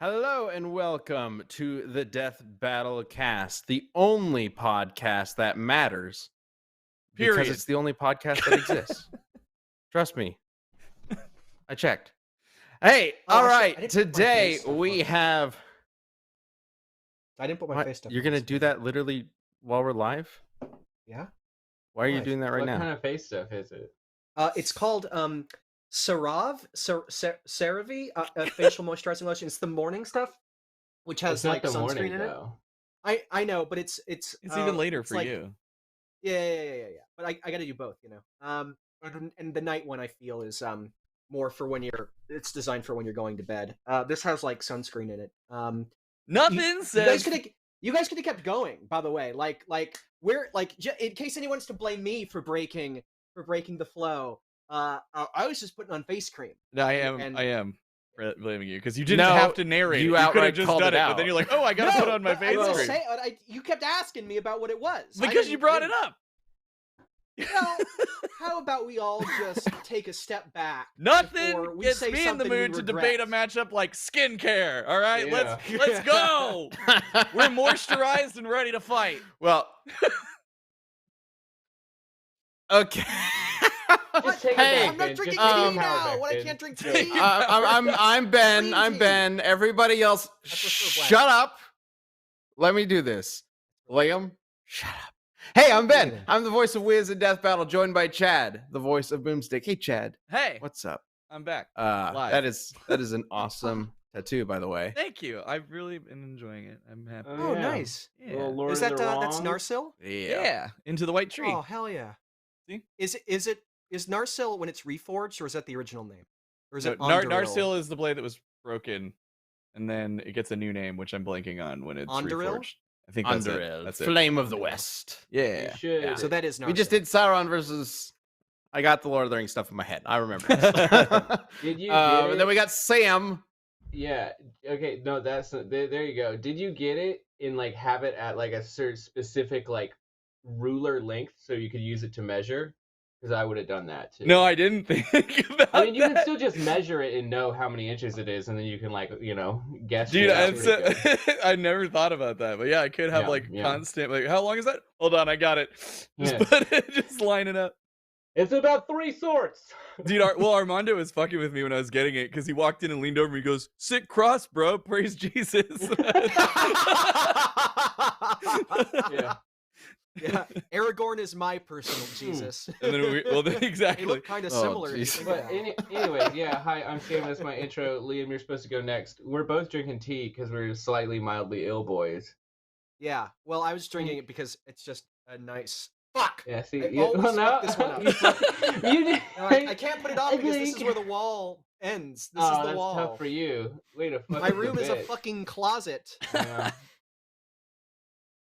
Hello and welcome to the Death Battle Cast, the only podcast that matters because Period. it's the only podcast that exists. Trust me. I checked. Hey, all right. Today we have. I didn't put my What? face stuff. You're going to do that literally while we're live? Yeah. Why are you Live. doing that right now? What kind of face stuff is it? It's called CeraVe, a facial moisturizing lotion. It's the morning stuff, which has It's not like the sunscreen morning, in it. though. I know, but it's even later it's for like- you. Yeah. But I got to do both, you know. And the night one I feel is more for when it's designed for when you're going to bed. This has like sunscreen in it. Nothing says. You guys could have kept going, by the way. Like we're like in case anyone's to blame me for breaking the flow. I was just putting on face cream. No, I am blaming you because you didn't No, have to narrate. you You could have outright just called done it it, but out. then you're like, "Oh, I gotta put on my face I cream." say, you kept asking me about what it was Because you brought it up. Well, how about we all just take a step back? Nothing before we gets say me in the something we mood to debate a regret? matchup like skincare. All right, Yeah. let's go. We're moisturized and ready to fight. Well. Okay. Just take it Hey, back, I'm not Ben. drinking Just tea take your power now. back, When I Ben. can't drink Yeah. tea. I'm Ben. Green I'm tea. Ben. Everybody else, prefer black. shut up. Let me do this. Liam, shut up. Hey, I'm Ben. Liam. I'm the voice of Wiz in Death Battle, joined by Chad, the voice of Boomstick. Hey, Chad, Hey, what's up? I'm back. That is an awesome tattoo, by the way. Thank you. I've really been enjoying it. I'm happy. Oh, yeah. nice. Yeah. Little Lord Is of that the that's Wrong. Narsil? Yeah. Into the white tree. Oh, hell yeah. See? Is Narsil when it's reforged, or is that the original name? Or is No, it Anduril? Narsil is the blade that was broken, and then it gets a new name, which I'm blanking on when it's Anduril? reforged. I think that's Underil, it. That's it. Flame of the West. Yeah. You should. Yeah. So that is Narsil. We just did Sauron versus. I got the Lord of the Rings stuff in my head. I remember. Did you get And it? then we got Sam. Yeah. Okay. No, that's there. You go. Did you get it and like have it at like a certain specific like ruler length so you could use it to measure? Because I would have done that too. No, I didn't think about I mean, you can that. still just measure it and know how many inches it is, and then you can like guess. Dude, it out that's pretty good. I never thought about that, but yeah, I could have Yeah. constant. Like, how long is that? Hold on, I got it. Just Yeah. put it, just line it up. It's about 3 sorts. Dude, Armando was fucking with me when I was getting it because he walked in and leaned over me. He goes, "Sit cross, bro. Praise Jesus." Yeah. Yeah, Aragorn is my personal Jesus. And then They exactly. look kind of Oh, similar. if you jeez. think But about it. anyway, yeah. Hi, I'm Sam. That's my intro. Liam, you're supposed to go next. We're both drinking tea because we're slightly mildly ill boys. Yeah, well, I was drinking it because it's just a nice. Fuck! Yeah. See, I always fuck this one up. you did. No, I can't put it off because this is where the wall ends. This Oh, is the that's wall. tough for you. Way to fuck My up room the is a bit. fucking closet. Yeah.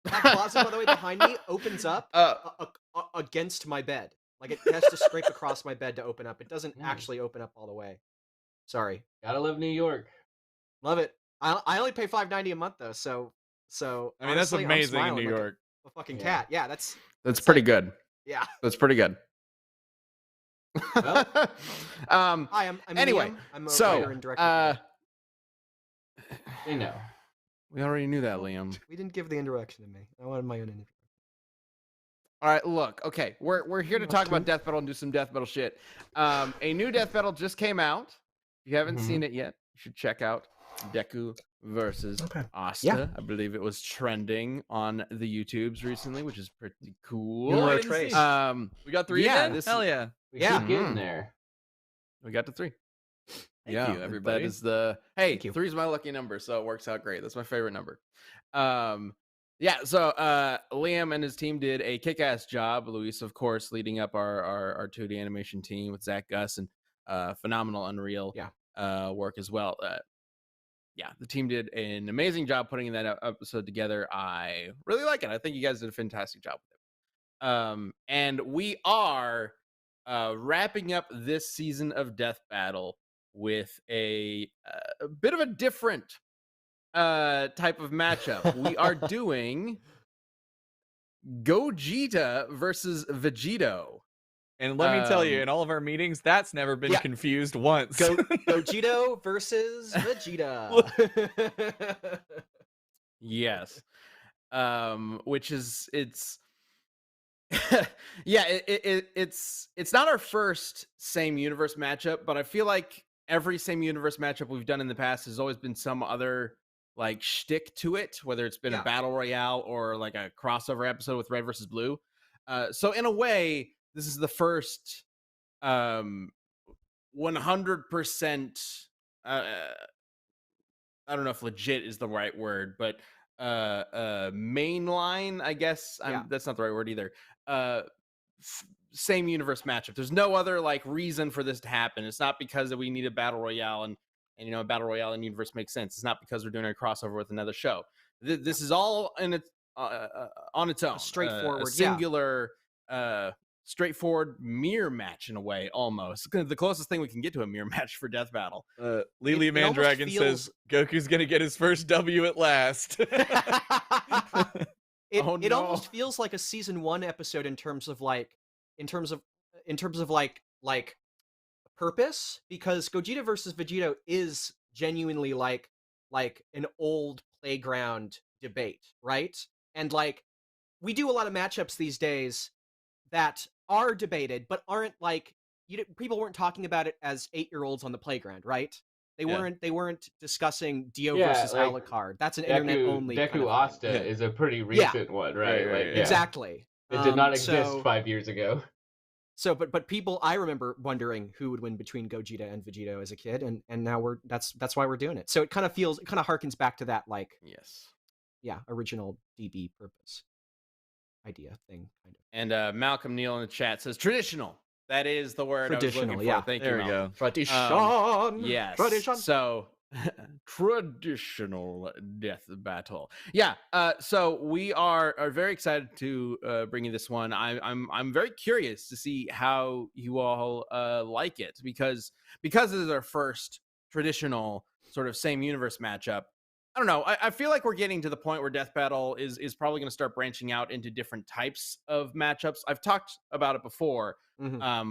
That closet, by the way, behind me opens up against my bed. Like it has to scrape across my bed to open up. It doesn't actually open up all the way. Sorry. Gotta love New York. Love it. I only pay $5.90 a month though, so I mean, that's honestly, I'm amazing in smiling New like York. a fucking Yeah. cat. Yeah, that's That's pretty like- good. yeah. That's pretty good. Well, um. Hi, I'm Anyway, Liam. I'm a So, writer and director. you know. we already knew that, Liam. We didn't give the introduction to me. I wanted my own introduction. All right, look. Okay, we're here to talk about Death Battle and do some Death Battle shit. A new Death Battle just came out. If you haven't Mhm. seen it yet, you should check out Deku versus Okay. Asta. Yeah. I believe it was trending on the YouTubes recently, which is pretty cool. Numero I didn't tres. see. We got 3 yeah, again? this Hell is- yeah. We Yeah. keep getting Mhm. there. We got to 3. Thank yeah, you, everybody. That is the hey. Thank you. 3 is my lucky number, so it works out great. That's my favorite number. Yeah. So Liam and his team did a kick-ass job. Luis, of course, leading up our 2D animation team with Zach Gus and phenomenal Unreal work as well. Yeah, the team did an amazing job putting that episode together. I really like it. I think you guys did a fantastic job with it. And we are wrapping up this season of Death Battle with a bit of a different type of matchup. We are doing Gogeta versus Vegito. And let me tell you, in all of our meetings, that's never been confused once. Gogeta versus Vegeta. Yes. Which is yeah, it's not our first same universe matchup, but I feel like every same universe matchup we've done in the past has always been some other like shtick to it, whether it's been a battle royale or like a crossover episode with Red versus Blue. So in a way, this is the first 100% I don't know if legit is the right word, but mainline, I guess. That's not the right word either. Same universe matchup. There's no other like reason for this to happen. It's not because we need a battle royale and you know a battle royale in universe makes sense. It's not because we're doing a crossover with another show. This is all in its on its own, straightforward, a singular, straightforward mirror match in a way, almost the closest thing we can get to a mirror match for Death Battle. Lily Mandragon says Goku's gonna get his first W at last. It almost feels like a season 1 episode in terms of purpose, because Gogeta versus Vegito is genuinely like an old playground debate, right? And like we do a lot of matchups these days that are debated but aren't like people weren't talking about it as 8-year-olds on the playground, right? They weren't discussing Dio versus like Alucard. That's an internet only Deku kind of Asta is a pretty recent one, right? Exactly. It did not exist 5 years ago. So, but people, I remember wondering who would win between Gogeta and Vegito as a kid, and now that's why we're doing it. So it kind of harkens back to that original DB purpose idea thing, kind of. And Malcolm Neal in the chat says traditional. That is the word traditional. I was looking for. Thank you. There we go. Tradition. Yes. Tradition. So traditional death battle. Yeah. So we are very excited to bring you this one. I'm very curious to see how you all like it because this is our first traditional sort of same universe matchup. I don't know. I feel like we're getting to the point where Death Battle is probably going to start branching out into different types of matchups. I've talked about it before,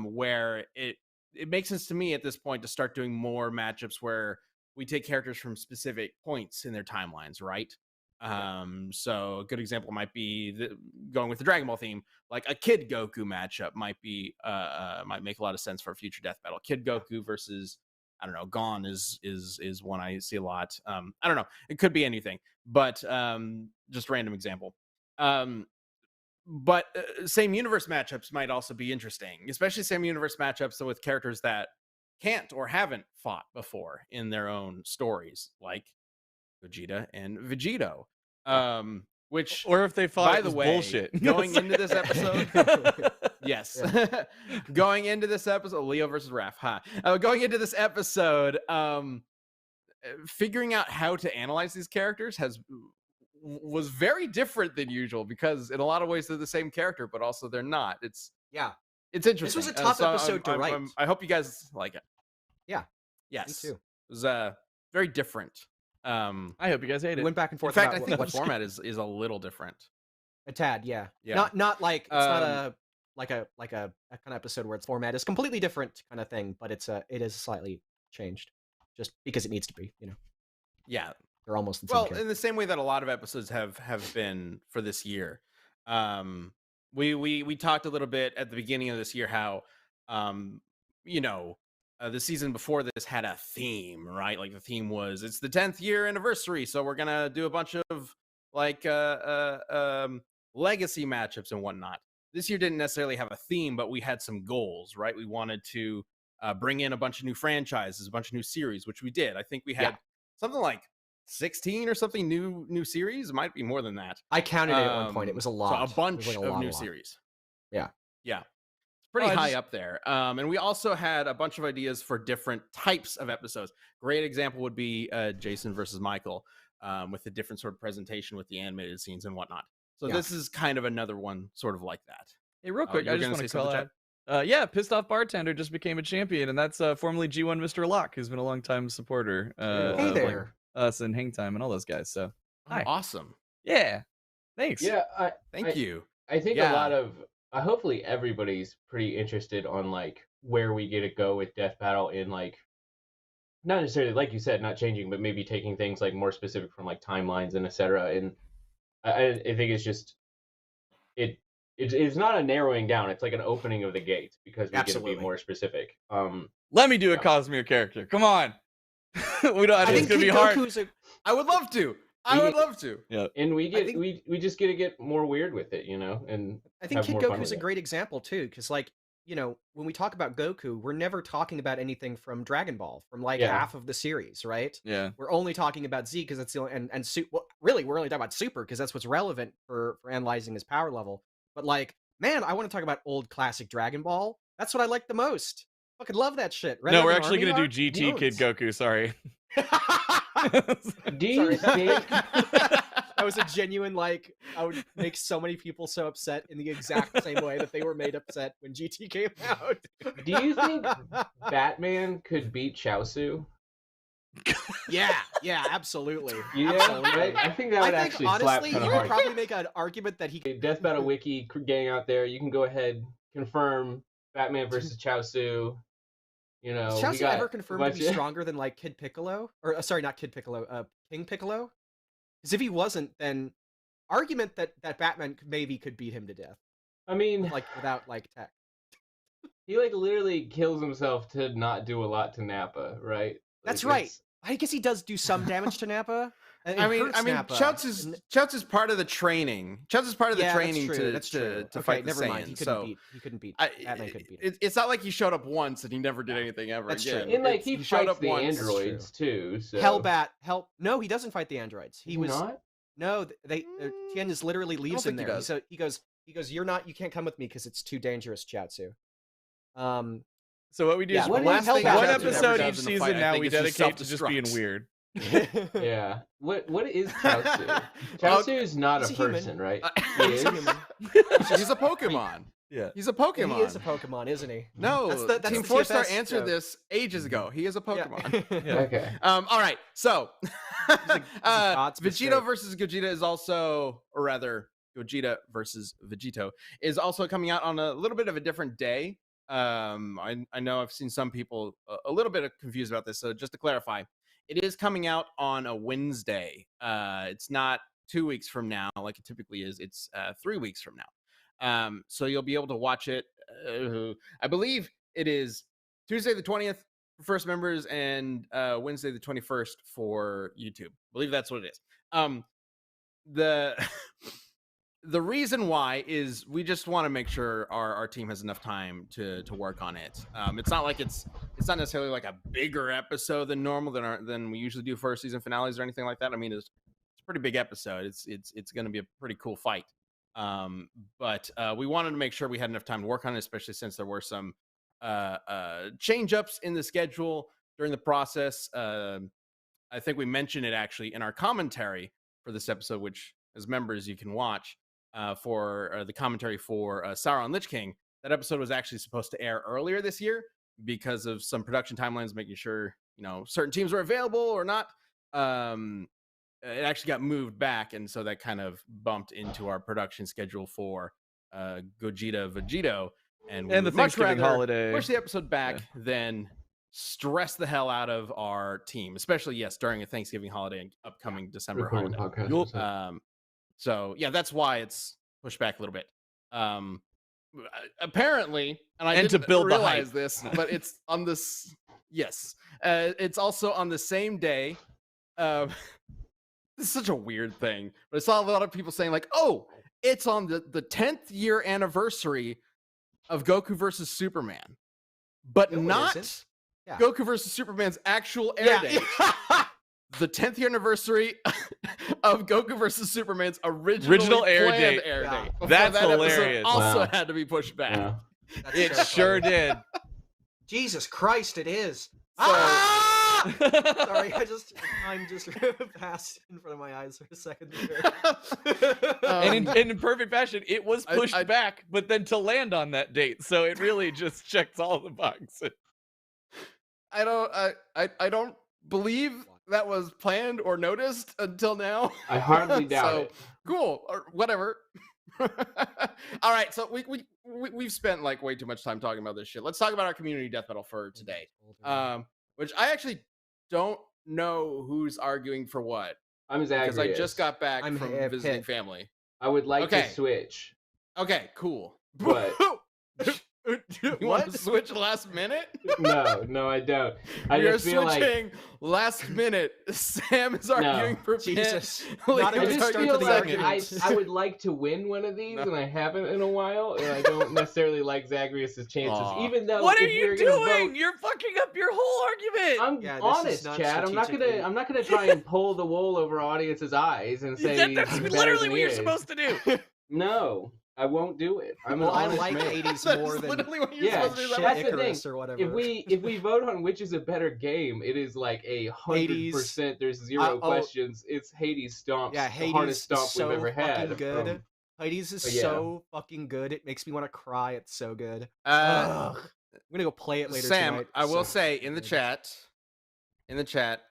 where it makes sense to me at this point to start doing more matchups where we take characters from specific points in their timelines, right? So a good example might be going with the Dragon Ball theme, like a Kid Goku matchup might make a lot of sense for a future Death Battle. Kid Goku versus, I don't know, Gon is one I see a lot. I don't know. It could be anything, but just random example. But same universe matchups might also be interesting, especially same universe matchups with characters that can't or haven't fought before in their own stories, like Gogeta and Vegito. Which, or if they fought, by the way, bullshit. Going into this episode, yes, going into this episode, Leo versus Raph, going into this episode, figuring out how to analyze these characters was very different than usual because in a lot of ways they're the same character, but also they're not. It's interesting. This was a tough episode to write. I hope you guys like it. Yeah. Yes. Me too. It was very different. I hope you guys hate it. We went back and forth. In fact, I think the format is a little different. A tad, yeah. Not like it's not a kind of episode where its format is completely different kind of thing, but it is slightly changed, just because it needs to be, Yeah, they're almost the same character. In the same way that a lot of episodes have been for this year. We talked a little bit at the beginning of this year how the season before this had a theme, right? Like the theme was it's the 10th year anniversary, so we're gonna do a bunch of like legacy matchups and whatnot. This year didn't necessarily have a theme, but we had some goals, right? We wanted to bring in a bunch of new franchises, a bunch of new series, which we did. I think we had something like 16 or something new series. It might be more than that. I counted it at one point. It was a lot. So a bunch of new series. Yeah. It's pretty high up there. And we also had a bunch of ideas for different types of episodes. Great example would be Jason versus Michael, with a different sort of presentation with the animated scenes and whatnot. So this is kind of another one sort of like that. Hey, real quick, I just want to call out. Pissed Off Bartender just became a champion, and that's formerly G1 Mr. Locke, who's been a long-time supporter. Hey there. Us and Hang Time and all those guys. So, hi. Awesome. Yeah. Thanks. Yeah. Thank you. I think a lot of hopefully everybody's pretty interested on like where we get to go with Death Battle in like not necessarily like you said, not changing, but maybe taking things like more specific from like timelines and etc. And I think it's just it's not a narrowing down. It's like an opening of the gates because we get to be more specific. Let me do a Cosmere character. Come on. We don't. I think it's gonna be hard. I would love to. I would love to. Yeah. And we just get to get more weird with it, you know. And I think Kid Goku's a great example too, because like, you know, when we talk about Goku, we're never talking about anything from Dragon Ball, from like half of the series, right? Yeah. We're only talking about Z because that's the only, and well, really, we're only talking about Super because that's what's relevant for analyzing his power level. But like, man, I want to talk about old classic Dragon Ball. That's what I like the most. Fucking love that shit. No, we're actually gonna do GT Kid Goku. Sorry. Do you think that was a genuine, like, I would make so many people so upset in the exact same way that they were made upset when GT came out. Do you think Batman could beat Chaozu? Yeah, absolutely. Yeah, absolutely. Right? I think that would actually honestly, slap kind of you hard. could probably make an argument that he could. Death Battle Wiki gang out there, you can go ahead confirm Batman versus Chaozu. You know, Is Chaozu ever confirmed to be stronger than like Kid Piccolo? Or sorry, not Kid Piccolo, King Piccolo? Because if he wasn't, then argument that Batman maybe could beat him to death. I mean, like without like tech. He like literally kills himself to not do a lot to Nappa, right? That's right. I guess he does do some damage to Nappa. I mean, Chaozu's part of the training. Chaozu's part of the training to fight the Saiyans. He couldn't beat. Batman couldn't beat him. It's not like he showed up once and he never did anything ever again. True. And like he showed up the androids too. So. Hellbat, No, he doesn't fight the androids. He was not. No, Tien just literally leaves him there. So he goes, you can't come with me because it's too dangerous, Chaozu. So what we do is one episode each season now we dedicate to just being weird. Yeah. What is Chaozu? Chaozu is not a person, right? He's a human. He's a Pokemon. Yeah. He's a Pokemon. He is a Pokemon, isn't he? No, that's Team 4-Star answered this ages ago. He is a Pokemon. Yeah. Okay. All right. So, Vegito versus Gogeta is also, or rather, Gogeta versus Vegito is also coming out on a little bit of a different day. I know I've seen some people a little bit confused about this. So just to clarify, it is coming out on a Wednesday. It's not 2 weeks from now like it typically is. It's 3 weeks from now. So you'll be able to watch it. I believe it is Tuesday the 20th for first members and Wednesday the 21st for YouTube. I believe that's what it is. The reason why is we just want to make sure our team has enough time to work on it. It's not like it's not necessarily like a bigger episode than normal than we usually do for our season finales or anything like that. I mean, it's a pretty big episode. It's going to be a pretty cool fight. But we wanted to make sure we had enough time to work on it, especially since there were some change ups in the schedule during the process. I think we mentioned it actually in our commentary for this episode, which as members you can watch. For the commentary for Sauron Lich King. That episode was actually supposed to air earlier this year because of some production timelines, making sure, you know, certain teams were available or not. It actually got moved back, and so that kind of bumped into our production schedule for Gogeta Vegito. And the Thanksgiving holiday. Push the episode back than stress the hell out of our team, especially, during a Thanksgiving holiday and upcoming December holiday. So yeah, that's why it's pushed back a little bit. Apparently, and I didn't realize this, but it's on this. Yes, it's also on the same day. This is such a weird thing, but I saw a lot of people saying like, "Oh, it's on the 10th year anniversary of Goku versus Superman," but not Goku versus Superman's actual air date. The 10th year anniversary of Goku versus Superman's original air date. That's hilarious. Also had to be pushed back. Yeah. It sure did. Jesus Christ, it is. So, sorry, I'm just passed in front of my eyes for a second there. And in perfect fashion, it was pushed back, but then to land on that date, so it really just checks all the boxes. I don't believe that was planned or noticed until now. I hardly doubt it. Cool, or whatever. All right, so we've spent like way too much time talking about this shit. Let's talk about our community death battle for today. Which I actually don't know who's arguing for what I'm because I Zagreus. just got back I'm from Pit. visiting family. I would like Okay. to switch. Okay, cool. But you want to switch last minute? No, I don't. I We are just feel like switching last minute. Sam is arguing for Jesus. Pit. Not I even just start feel to the like argument. I would like to win one of these, No. and I haven't in a while, and I don't necessarily like Zagreus' chances, Aw. even though What are if you we're gonna doing? vote, You're fucking up your whole argument. I'm Yeah, this honest, is not Chad. I'm not strategically- gonna try and pull the wool over audience's eyes and say That's he's better literally than what he you're is. supposed to do. No, I won't do it. I'm Well, an I honest like man. Hades That's more than literally what you're Yeah, supposed to do. shit that's the Icarus thing. or whatever. If we vote on which is a better game, it is like 100%. There's zero questions. It's Hades stomps. Yeah, the Hades hardest is stomp so we've ever had. fucking good. Hades is but yeah. so fucking good. It makes me want to cry. It's so good. Uh, Ugh. I'm gonna go play it later Sam, tonight. I will So say fucking in the good. chat,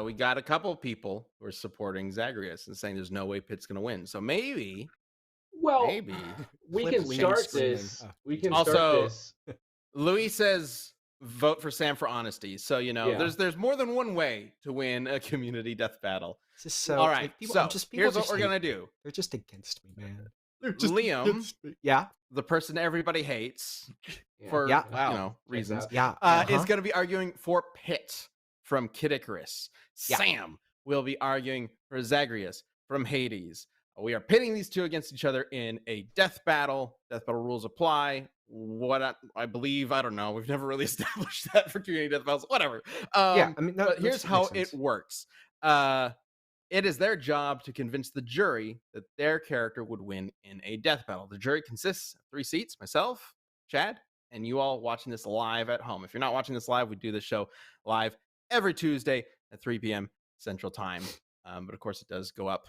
we got a couple people who are supporting Zagreus and saying there's no way Pitt's gonna win. So maybe Well, maybe we Flip can Lean start screaming. this. Oh, We can Also- start this. Louis says vote for Sam for honesty. So Yeah. there's more than one way to win a community death battle. This is so. All right, like, people, so people here's what just we're hate- gonna do. They're just against me, man. Liam, Yeah, the person everybody hates Yeah. for Yeah. reasons, out. yeah. is going to be arguing for Pitt from Kid Icarus. Yeah. Sam will be arguing for Zagreus from Hades. We are pitting these two against each other in a death battle. Death battle rules apply. What I believe, I don't know. We've never really established that for community death battles. Whatever. Yeah, I mean, But that here's makes how sense. it works. It is their job to convince the jury that their character would win in a death battle. The jury consists of 3 seats, myself, Chad, and you all watching this live at home. If you're not watching this live, we do this show live every Tuesday at 3 p.m. Central Time. But of course, it does go up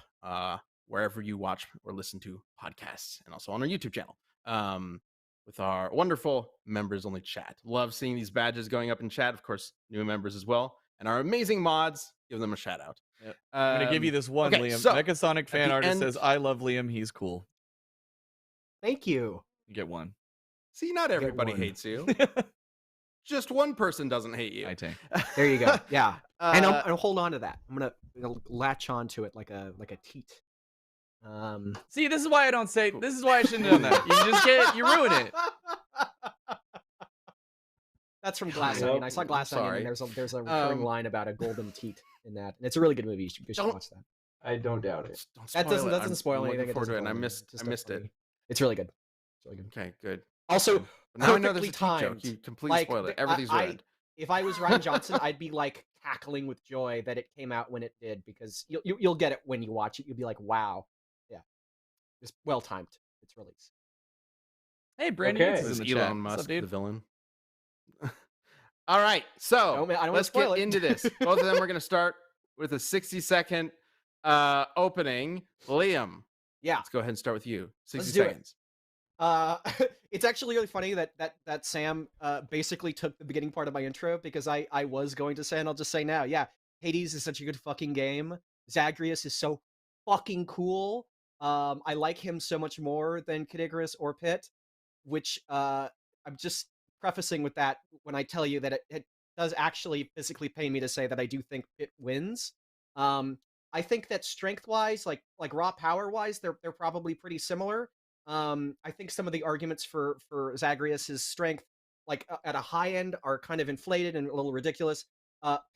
wherever you watch or listen to podcasts and also on our YouTube channel with our wonderful members-only chat. Love seeing these badges going up in chat. Of course, new members as well. And our amazing mods, give them a shout out. Yep. I'm gonna give you this one, okay, Liam. so, Mechasonic fan the artist end- says, "I love Liam. He's cool." Thank you. You get one. See, not Get everybody one. hates you. Just one person doesn't hate you. I tank. There you go. Yeah, and Uh, I'll hold on to that. I'm gonna latch on to it like a teat. See, this is why I don't say. This is why I shouldn't have done that. You just get. You ruin it. That's from Glass Nope. Onion. I saw Glass Onion, Sorry. and there's a recurring line about a golden teat in that, and it's a really good movie. You should Don't- watch that. I don't doubt it. don't That spoil doesn't it. I'm spoil looking anything. It forward to doesn't it, and I spoil missed anything. It's just a it. funny- It's really good. It's really good. Okay, good. Also, But now I know there's perfectly a teat joke. timed. You completely Like, spoiled it. the- Everything's I- red. If I was Ryan Johnson, I'd be like cackling with joy that it came out when it did, because you'll get it when you watch it. You'll be like, wow, yeah, it's well timed. Its release. Hey, Brandon Okay. Yates This is in is the chat. Elon What's Musk, up, dude? the villain. All right, so I don't wanna let's spoil get it. into this. Both of them are going to start with a 60-second opening. Liam, Yeah. let's go ahead and start with you. 60 Let's do it. seconds. It's actually really funny that Sam basically took the beginning part of my intro, because I was going to say, and I'll just say now, yeah, Hades is such a good fucking game. Zagreus is so fucking cool. I like him so much more than Kid Icarus or Pit, which I'm just prefacing with that when I tell you that it does actually physically pain me to say that I do think Pit wins. I think that strength-wise, like raw power-wise, they're probably pretty similar. I think some of the arguments for Zagreus's strength, like at a high end, are kind of inflated and a little ridiculous.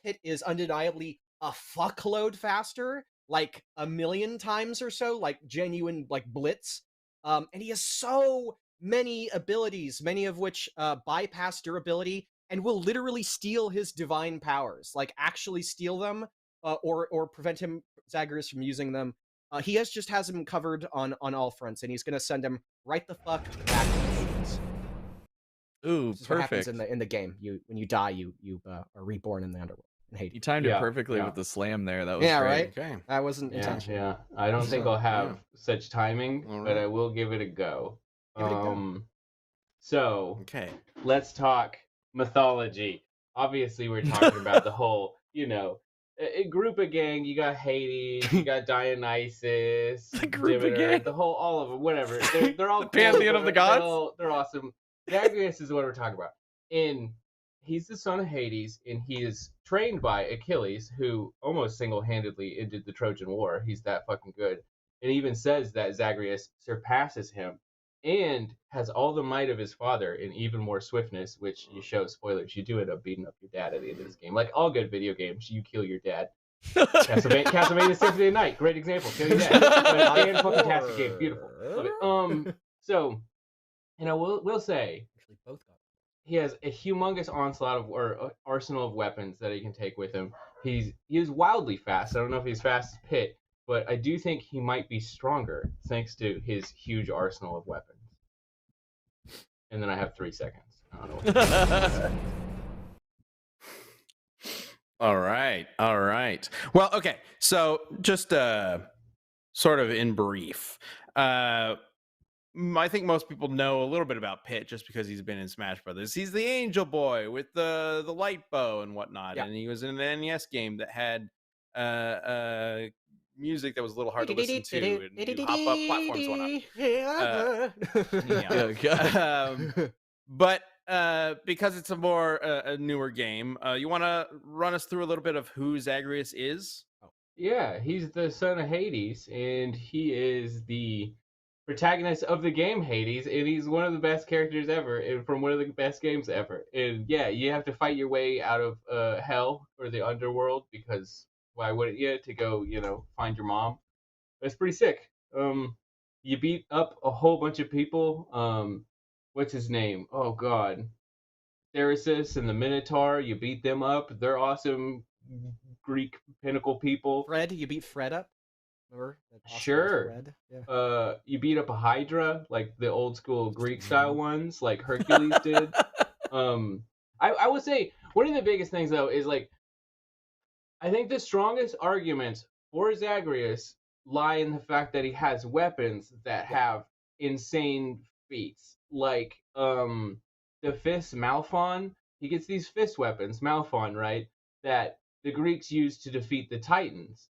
Pit is undeniably a fuckload faster, like 1,000,000 times or so, like genuine like blitz. And he has so many abilities, many of which bypass durability and will literally steal his divine powers, like actually steal them, or prevent him, Zagreus, from using them. He has him covered on all fronts, and he's gonna send him right the fuck back to Hades. Ooh, This is what happens perfect. in the game. When you die, you are reborn in the underworld in You Hades. timed it Yeah, perfectly yeah. with the slam there. That was Yeah, great. right? Okay. That wasn't Yeah, intentional. yeah. I don't think So, I'll have yeah. such timing, All but right. I will give it a go. Give it a go. So Okay. let's talk mythology. Obviously, we're talking about the whole, a group of gang. You got Hades, you got Dionysus, The group of Demeter, gang. all of them, whatever. They're all The cool, pantheon of the gods? They're awesome. Zagreus is what we're talking about. And he's the son of Hades, and he is trained by Achilles, who almost single-handedly ended the Trojan War. He's that fucking good. And even says that Zagreus surpasses him and has all the might of his father and even more swiftness, which you show spoilers. You do end up beating up your dad at the end of this game. Like all good video games, you kill your dad. Castlevania Symphony of the Night, great example. Kill your dad. And fucking fantastic game, beautiful. Love it. So, and I will say, Actually, both got he has a humongous onslaught of or arsenal of weapons that he can take with him. He is wildly fast. I don't know if he's fast as Pit, but I do think he might be stronger thanks to his huge arsenal of weapons. And then I have 3 seconds. I don't know what to say. All right. Well, okay. So just sort of in brief, I think most people know a little bit about Pit just because he's been in Smash Brothers. He's the angel boy with the light bow and whatnot, and he was in an NES game that had music that was a little hard to listen to, and you hop up platforms and whatnot. But because it's a more a newer game, you want to run us through a little bit of who Zagreus is? Yeah, he's the son of Hades, and he is the protagonist of the game Hades, and he's one of the best characters ever, and from one of the best games ever. And yeah, you have to fight your way out of hell or the underworld, because why wouldn't you, to go, find your mom? But it's pretty sick. You beat up a whole bunch of people. What's his name? Oh god. Theresis and the Minotaur, you beat them up. They're awesome Greek pinnacle people. Fred, you beat Fred up? Remember? Sure. Fred? Yeah. You beat up a Hydra, like the old school Greek style ones, like Hercules did. I would say one of the biggest things though is like, I think the strongest arguments for Zagreus lie in the fact that he has weapons that have insane feats. Like the fist Malphon, he gets these fist weapons, Malphon, right? That the Greeks used to defeat the Titans.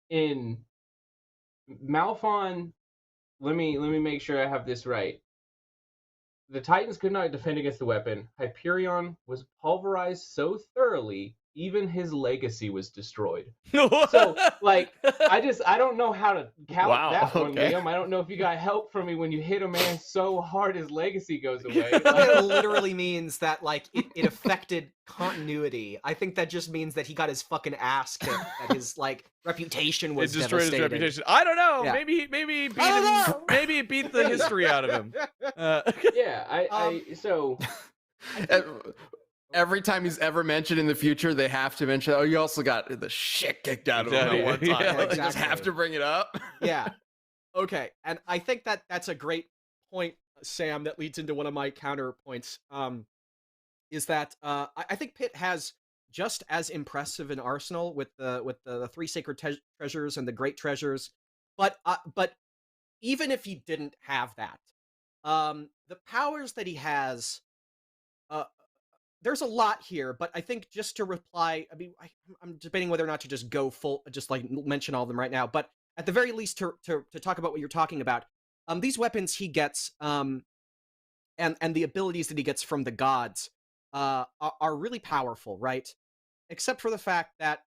In Malphon, let me make sure I have this right. The Titans could not defend against the weapon. Hyperion was pulverized so thoroughly, even his legacy was destroyed. So, like, I don't know how to count that one, Liam. I don't know if you got help from me when you hit a man so hard his legacy goes away. It literally means that, like, it affected continuity. I think that just means that he got his fucking ass kicked, that his, like, reputation was destroyed devastated. his reputation. I don't know. Yeah. Maybe it beat the history out of him. Yeah, so... Every time he's ever mentioned in the future, they have to mention, oh, you also got the shit kicked out of him at one time. Yeah, Like, they just have to bring it up. Yeah. Okay. And I think that that's a great point, Sam, that leads into one of my counterpoints. Is that I think Pit has just as impressive an arsenal with the 3 sacred treasures and the great treasures, but even if he didn't have that, the powers that he has, there's a lot here, but I think just to reply, I mean, I'm debating whether or not to just go full, just like mention all of them right now, but at the very least to talk about what you're talking about, these weapons he gets, and the abilities that he gets from the gods, are really powerful, right? Except for the fact that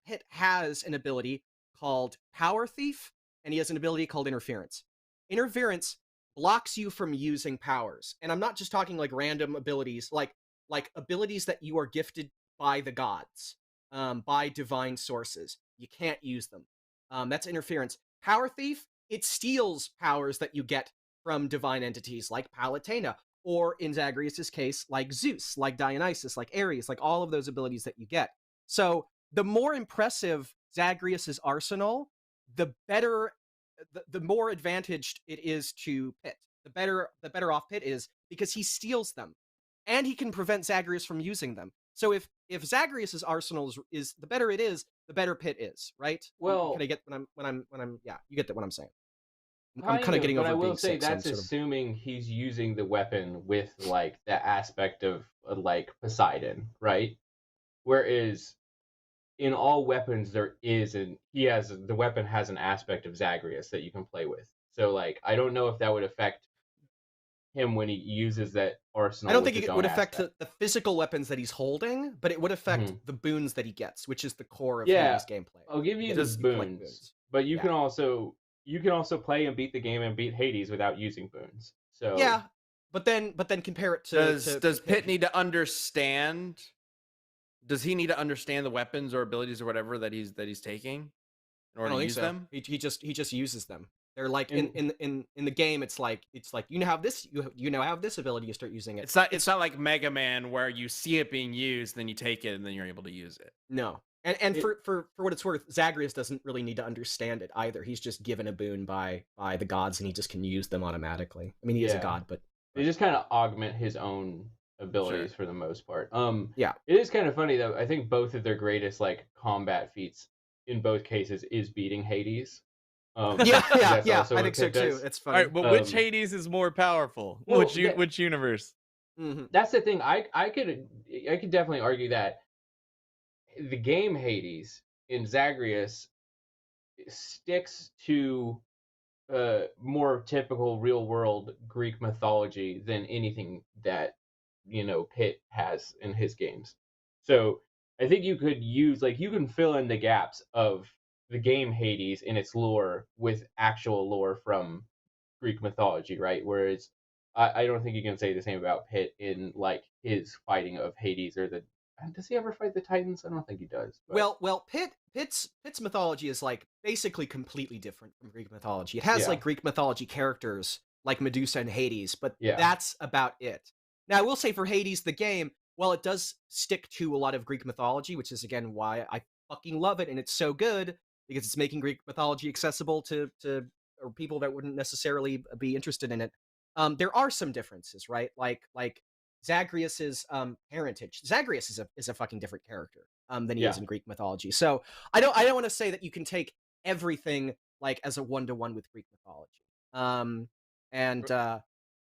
Pit has an ability called Power Thief, and he has an ability called Interference. Interference blocks you from using powers, and I'm not just talking like random abilities, like abilities that you are gifted by the gods, by divine sources. You can't use them. That's Interference. Power Thief, it steals powers that you get from divine entities like Palutena, or in Zagreus' case, like Zeus, like Dionysus, like Ares, like all of those abilities that you get. So the more impressive Zagreus' arsenal, the better, the more advantaged it is to Pit. The better off Pit is, because he steals them, and he can prevent Zagreus from using them. So if Zagreus' arsenal is the better it is, the better Pit is, right? Well, can I get when I'm yeah, you get what I'm saying. I'm kind of getting over. But I will being say sick, that's assuming he's using the weapon with like that aspect of like Poseidon, right? Whereas in all weapons there is the weapon has an aspect of Zagreus that you can play with. So like I don't know if that would affect him when he uses that I arsenal don't with think its it own would affect aspect. the physical weapons that he's holding, but it would affect Mhm. the boons that he gets, which is the core of Yeah, Hades gameplay. I'll give you the You collect boons, but you Yeah. can also play and beat the game and beat Hades without using boons. So Yeah, but then compare it Does Pit need to understand? Does he need to understand the weapons or abilities or whatever that he's taking in I order don't to think use so. them? He just uses them. They're like in in the game. It's like you now have this you now have this ability. You start using it. It's not like Mega Man where you see it being used, then you take it, and then you're able to use it. No. And it, for what it's worth, Zagreus doesn't really need to understand it either. He's just given a boon by the gods, and he just can use them automatically. I mean, he is a yeah, god, but they just kind of augment his own abilities for the most part. Yeah. It is kind of funny though. I think both of their greatest like combat feats in both cases is beating Hades. yeah, That's yeah. also I what think so Pit too. does. It's All funny. right, but which Hades is more powerful? Well, Which universe? That's the thing. I could definitely argue that the game Hades in Zagreus sticks to more typical real world Greek mythology than anything that Pitt has in his games. So I think you could use you can fill in the gaps of the game Hades in its lore with actual lore from Greek mythology, right? Whereas I don't think you can say the same about Pitt in his fighting of Hades or the. Does he ever fight the Titans? I don't think he does. But Well, Pitt's mythology is like basically completely different from Greek mythology. It has yeah, like Greek mythology characters like Medusa and Hades, but yeah, that's about it. Now, I will say for Hades the game, well, it does stick to a lot of Greek mythology, which is again why I fucking love it, and it's so good because it's making Greek mythology accessible to or people that wouldn't necessarily be interested in it. There are some differences, right? Like Zagreus's parentage. Zagreus is a fucking different character than he is yeah. in Greek mythology. So I don't want to say that you can take everything like as a 1-to-1 with Greek mythology. And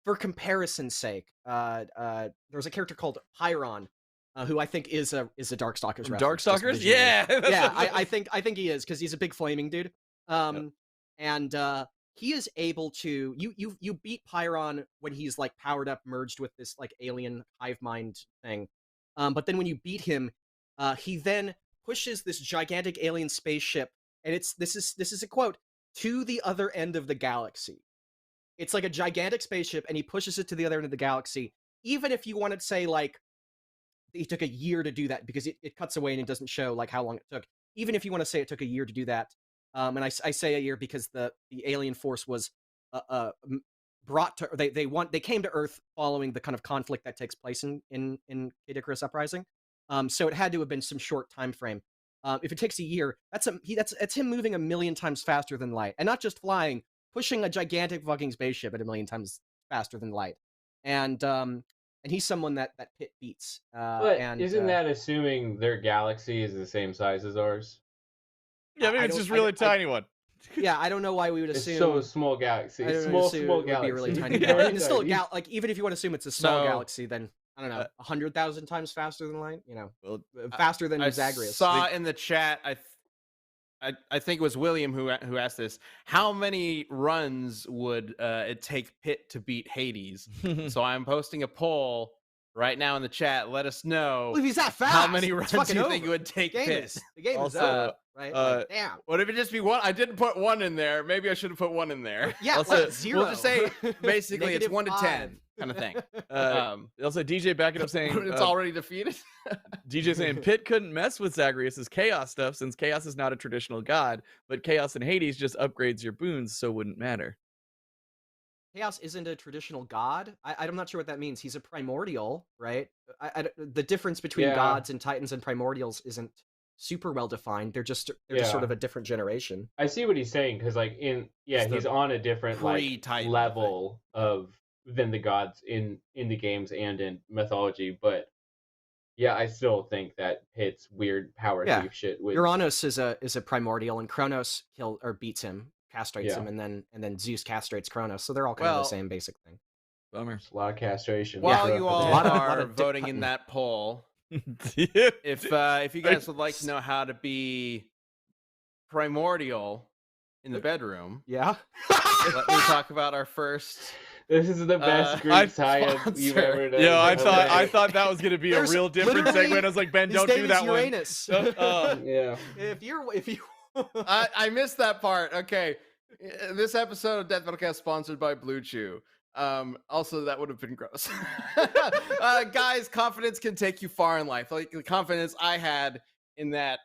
for comparison's sake, there's a character called Pyron, who I think is a Darkstalkers From reference. just Darkstalkers? visually. Yeah. Yeah, I think he is because he's a big flaming dude. And he is able to you beat Pyron when he's like powered up, merged with this like alien hive mind thing. But then when you beat him, he then pushes this gigantic alien spaceship, and this is a quote, to the other end of the galaxy. It's like a gigantic spaceship, and he pushes it to the other end of the galaxy. Even if you want to say like it took a year to do that, because it cuts away and it doesn't show like how long it took. Even if you want to say it took a year to do that, and I say a year because the alien force was brought to they came to Earth following the kind of conflict that takes place in Kid Icarus Uprising. So it had to have been some short time frame. If it takes a year, that's him moving 1,000,000 times faster than light, and not just flying, pushing a gigantic fucking spaceship at 1,000,000 times faster than light. And he's someone that Pitt beats. But And isn't that assuming their galaxy is the same size as ours? Yeah, maybe it's just really tiny one. Yeah, I don't know why we would It's assume. so small galaxy. I don't small assume it would galaxy. be a really tiny. Yeah. I mean, it's still like even if you want to assume it's a small So- galaxy, then I don't know, 100,000 times faster than light. Well, Faster than I Zagreus. saw in the chat. I think it was William who asked this. How many runs would it take Pitt to beat Hades? So I'm posting a poll right now in the chat. Let us know Well, if he's that fast, how many it's runs fucking you think it over. would take Pitt. The game is Also, over, right? Like, damn. What if it just be one? I didn't put one in there. Maybe I should have put one in there. Yeah, Also, like 0. We'll just say basically it's Negative 1 to 10 5. kind of thing. also, DJ backing up saying It's already defeated. DJ saying Pitt couldn't mess with Zagreus's chaos stuff since chaos is not a traditional god, but chaos in Hades just upgrades your boons, so wouldn't matter. Chaos isn't a traditional god. I'm not sure what that means. He's a primordial, right? The difference between Yeah. gods and titans and primordials isn't super well defined. They're just sort of a different generation. I see what he's saying because he's on a different pre-Titan level than the gods in the games and in mythology, but yeah, I still think that Pitt's weird power thief shit would. Uranus is a primordial, and Kronos beats him, castrates Yeah. him, and then Zeus castrates Kronos. So they're all kind of the same basic thing. Bummer. It's a lot of castration. While Yeah. you all lot are of dick voting in cutting. that poll, If you guys would like to know how to be primordial in the bedroom, Yeah. let me talk about our first. This is the best Greek tie-up you've sponsor. ever done. Yo, I Okay. thought that was gonna be a There's real different literally- segment. I was like, Ben, His don't name do is that one. Uranus. Yeah. if you I missed that part. Okay, this episode of Death Metalcast sponsored by Blue Chew. Also, that would have been gross. Guys, confidence can take you far in life. Like the confidence I had in that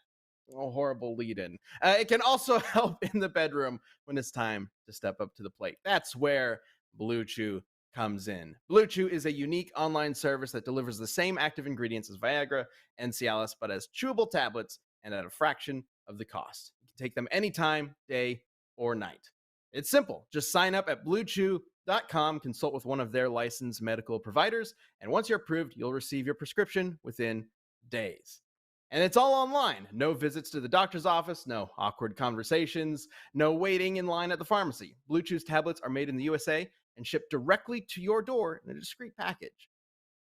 horrible lead-in. It can also help in the bedroom when it's time to step up to the plate. That's where Blue Chew comes in. Blue Chew is a unique online service that delivers the same active ingredients as Viagra and Cialis, but as chewable tablets and at a fraction of the cost. You can take them anytime, day or night. It's simple. Just sign up at bluechew.com, consult with one of their licensed medical providers, and once you're approved, you'll receive your prescription within days. And it's all online. No visits to the doctor's office, no awkward conversations, no waiting in line at the pharmacy. Blue Chew's tablets are made in the USA and shipped directly to your door in a discreet package.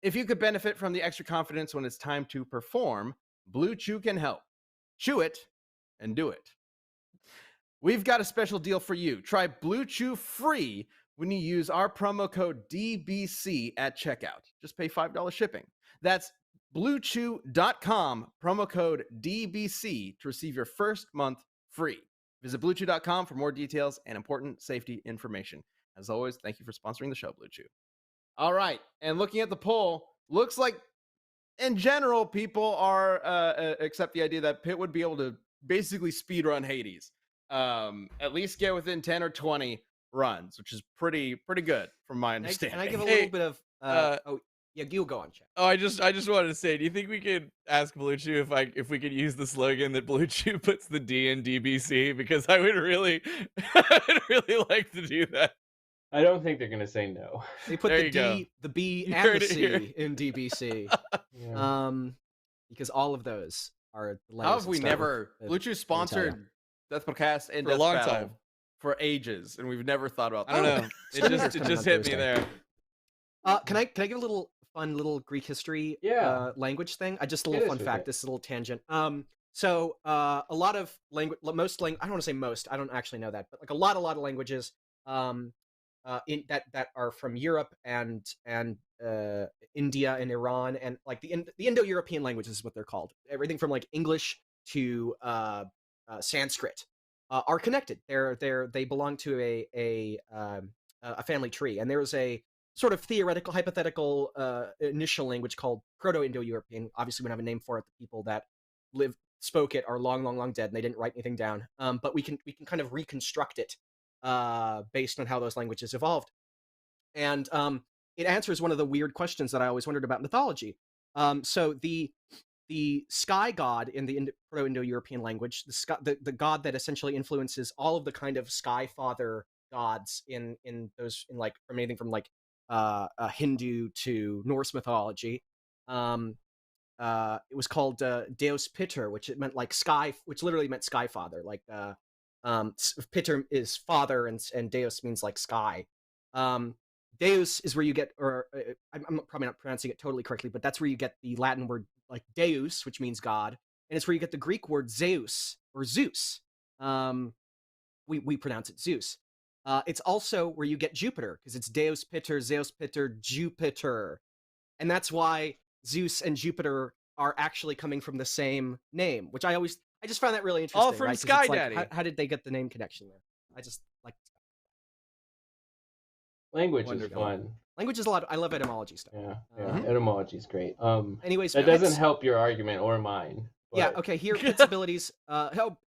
If you could benefit from the extra confidence when it's time to perform, Blue Chew can help. Chew it and do it. We've got a special deal for you. Try Blue Chew free when you use our promo code DBC at checkout. Just pay $5 shipping. That's bluechew.com, promo code DBC to receive your first month free. Visit bluechew.com for more details and important safety information. As always, thank you for sponsoring the show, Blue Chew. All right, and looking at the poll, looks like in general, people are accept the idea that Pitt would be able to basically speedrun Hades. At least get within 10 or 20 runs, which is pretty good from my understanding. And I give a little bit of yeah, you go on, Chad. Oh, I just wanted to say, do you think we could ask Blue Chew if we could use the slogan that Blue Chew puts the D in DBC? Because I would really like to do that. I don't think they're gonna say no. They put There the you go. D, the B, You and heard the it C here. in DBC. Yeah. Because all of those are the How letters have that we start never with Blue Chew sponsored Death Podcast and For a Death long Battle time. for ages, and we've never thought about that. I don't know. Speaking It of just coming on hit me Thursday. there. Can I give a little fun little Greek history language thing? Just a little Hit us fun with fact. it. This is a little tangent. So a lot of language, most language. I don't want to say most. I don't actually know that, but like a lot of languages in that are from Europe and India and Iran, and like the Indo-European languages is what they're called. Everything from like English to Sanskrit are connected. They belong to a family tree, and there's a sort of theoretical, hypothetical initial language called Proto-Indo-European. Obviously, we don't have a name for it. The people that spoke it are long dead, and they didn't write anything down. But we can kind of reconstruct it based on how those languages evolved. And it answers one of the weird questions that I always wondered about mythology. So the sky god in the Proto-Indo-European language, the god that essentially influences all of the kind of sky father gods in like from anything from like Hindu to Norse mythology. It was called Deus Piter, which it meant like sky, which literally meant sky father. Like Piter is father, and Deus means like sky. Deus is where you get, or I'm probably not pronouncing it totally correctly, but that's where you get the Latin word like Deus, which means God, and it's where you get the Greek word Zeus or Zeus. We pronounce it Zeus. It's also where you get Jupiter, because it's Deus Piter, Zeus Piter, Jupiter, and that's why Zeus and Jupiter are actually coming from the same name, which I just found that really interesting. All from right? 'Cause Sky it's like, Daddy. How did they get the name connection there? I just like Language is Wonderful. fun. language is a lot. I love etymology stuff. Yeah. Etymology is great. Anyways, that doesn't Pitt's- help your argument or mine. Yeah. but- Okay. Here, Pitt's abilities.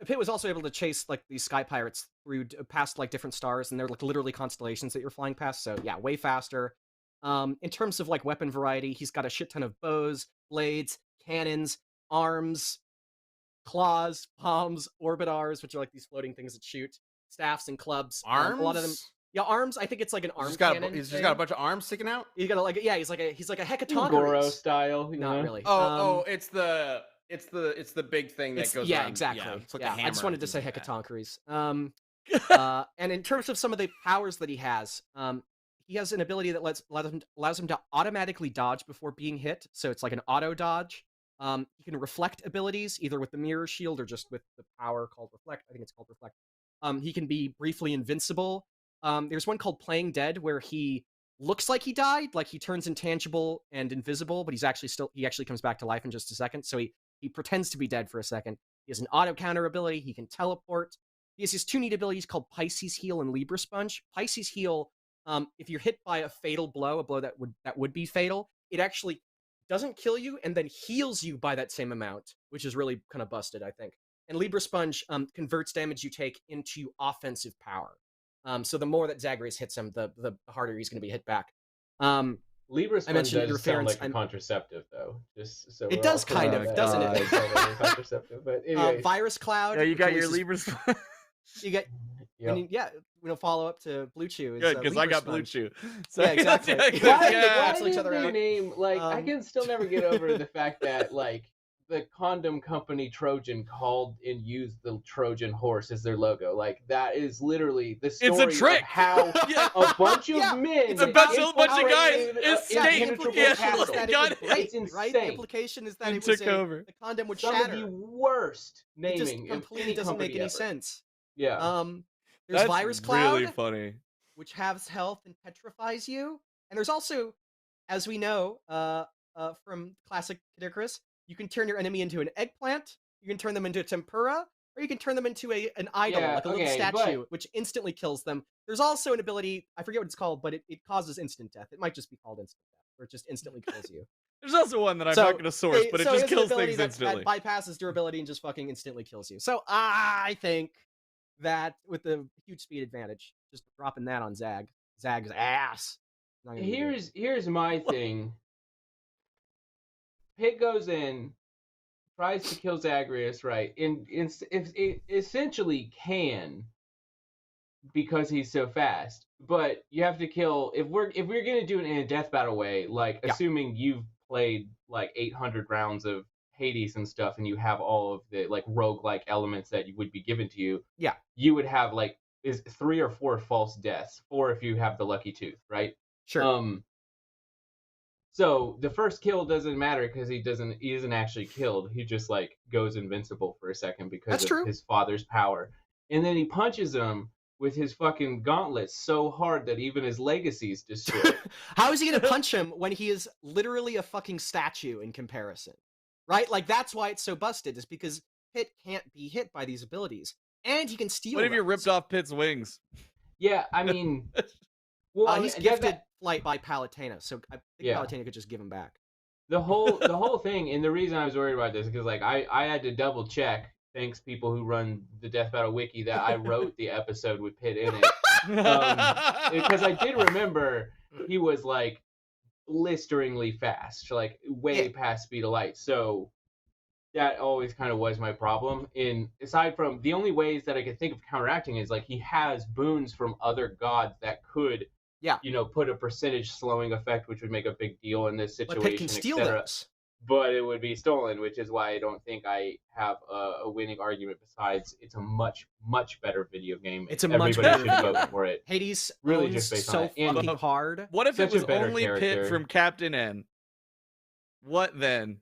Pitt was also able to chase like these sky pirates through past like different stars, and they're like literally constellations that you're flying past. So yeah, way faster. In terms of like weapon variety, he's got a shit ton of bows, blades, cannons, arms, claws, palms, orbitars, which are like these floating things that shoot, staffs and clubs. Arms. A lot of them. Yeah, arms. I think it's like an arm He's got cannon. he's just got a bunch of arms sticking out. You gotta like, yeah, he's like a hecatonchires. Goro style. You Not know? really. It's the big thing that goes yeah, around. exactly. Yeah, it's like yeah, a hammer I just wanted to and say things like that. hecatonchires. And in terms of some of the powers that he has, he has an ability that allows him to automatically dodge before being hit. So it's like an auto dodge. He can reflect abilities either with the mirror shield or just with the power called reflect. I think it's called reflect. He can be briefly invincible. There's one called Playing Dead where he looks like he died, like he turns intangible and invisible, but he actually comes back to life in just a second. So he pretends to be dead for a second. He has an auto counter ability. He can teleport. He has his 2 neat abilities called Pisces Heal and Libra Sponge. Pisces Heal, if you're hit by a fatal blow, a blow that would be fatal, it actually doesn't kill you and then heals you by that same amount, which is really kind of busted, I think. And Libra Sponge converts damage you take into offensive power. So the more that Zagreus hits him, the harder he's going to be hit back. Libra I mentioned does sound interference. like a contraceptive, though. Just so It does kind of, doesn't it? It sounds like a contraceptive, but anyways. Virus Cloud. Yeah, you got your releases- Libra. You get Yep. follow up to Blue Chew. Is, Good, because I Libra got Blue Sponge. Chew. So, Yeah, exactly. Why, Yeah, why each did other they out. name, like, I Um, can still never get over the fact that, like, the condom company Trojan called and used the Trojan horse as their logo. Like, that is literally the story It's a trick. of how Yeah. a bunch of Yeah, men... it's a bunch of guys infiltrated escaped. impenetrable Yeah, castle. Is that got it it. would break, It's right? The insane. implication is that And it was took over. the condom would Some shatter. of the worst It just naming of completely any doesn't make company any ever. sense. Yeah. There's That's Virus Cloud, really funny. which halves health and petrifies you. And there's also, as we know, from classic Kid you can turn your enemy into an eggplant, you can turn them into a tempura, or you can turn them into an idol, Yeah, like a little okay, statue, which instantly kills them. There's also an ability, I forget what it's called, but it causes instant death. It might just be called instant death, where it just instantly kills you. There's also one that I'm So, not going to source, but it so just it's an kills ability things that instantly. bypasses durability and just fucking instantly kills you. So I think that with the huge speed advantage, just dropping that on Zag's ass. Not gonna be good. Here's my thing. Pit goes in, tries to kill Zagreus, right? And if it essentially can because he's so fast. But you have to kill if we're gonna do it in a death battle way, like Yeah. assuming you've played like 800 rounds of Hades and stuff, and you have all of the like roguelike elements that would be given to you. Yeah. You would have like 3 or 4 false deaths, 4 if you have the lucky tooth, right? Sure. So the first kill doesn't matter because he isn't actually killed. He just like goes invincible for a second because That's of true. his father's power. And then he punches him with his fucking gauntlets so hard that even his legacy's destroyed. How is he gonna punch him when he is literally a fucking statue in comparison? Right? Like that's why it's so busted, is because Pit can't be hit by these abilities. And he can steal What if you those. ripped off Pit's wings? Yeah, I mean, well, He's that- gifted flight by Palutena, so I think Yeah. Palutena could just give him back. the whole thing, and the reason I was worried about this is because like I had to double check. Thanks, people who run the Death Battle Wiki, that I wrote the episode with Pit in it. Because I did remember he was like blisteringly fast, like way Yeah. past speed of light. So that always kind of was my problem. And aside from the only ways that I could think of counteracting is like he has boons from other gods that could, Yeah. put a percentage slowing effect, which would make a big deal in this But situation, Pit can steal etc. those. But it would be stolen, which is why I don't think I have a winning argument. Besides, it's a much better video game. It's a Everybody much better should video vote game. for it. Hades Really owns just based on so that. And- fucking hard. What if Such it a was better only Pit character. from Captain N? What then?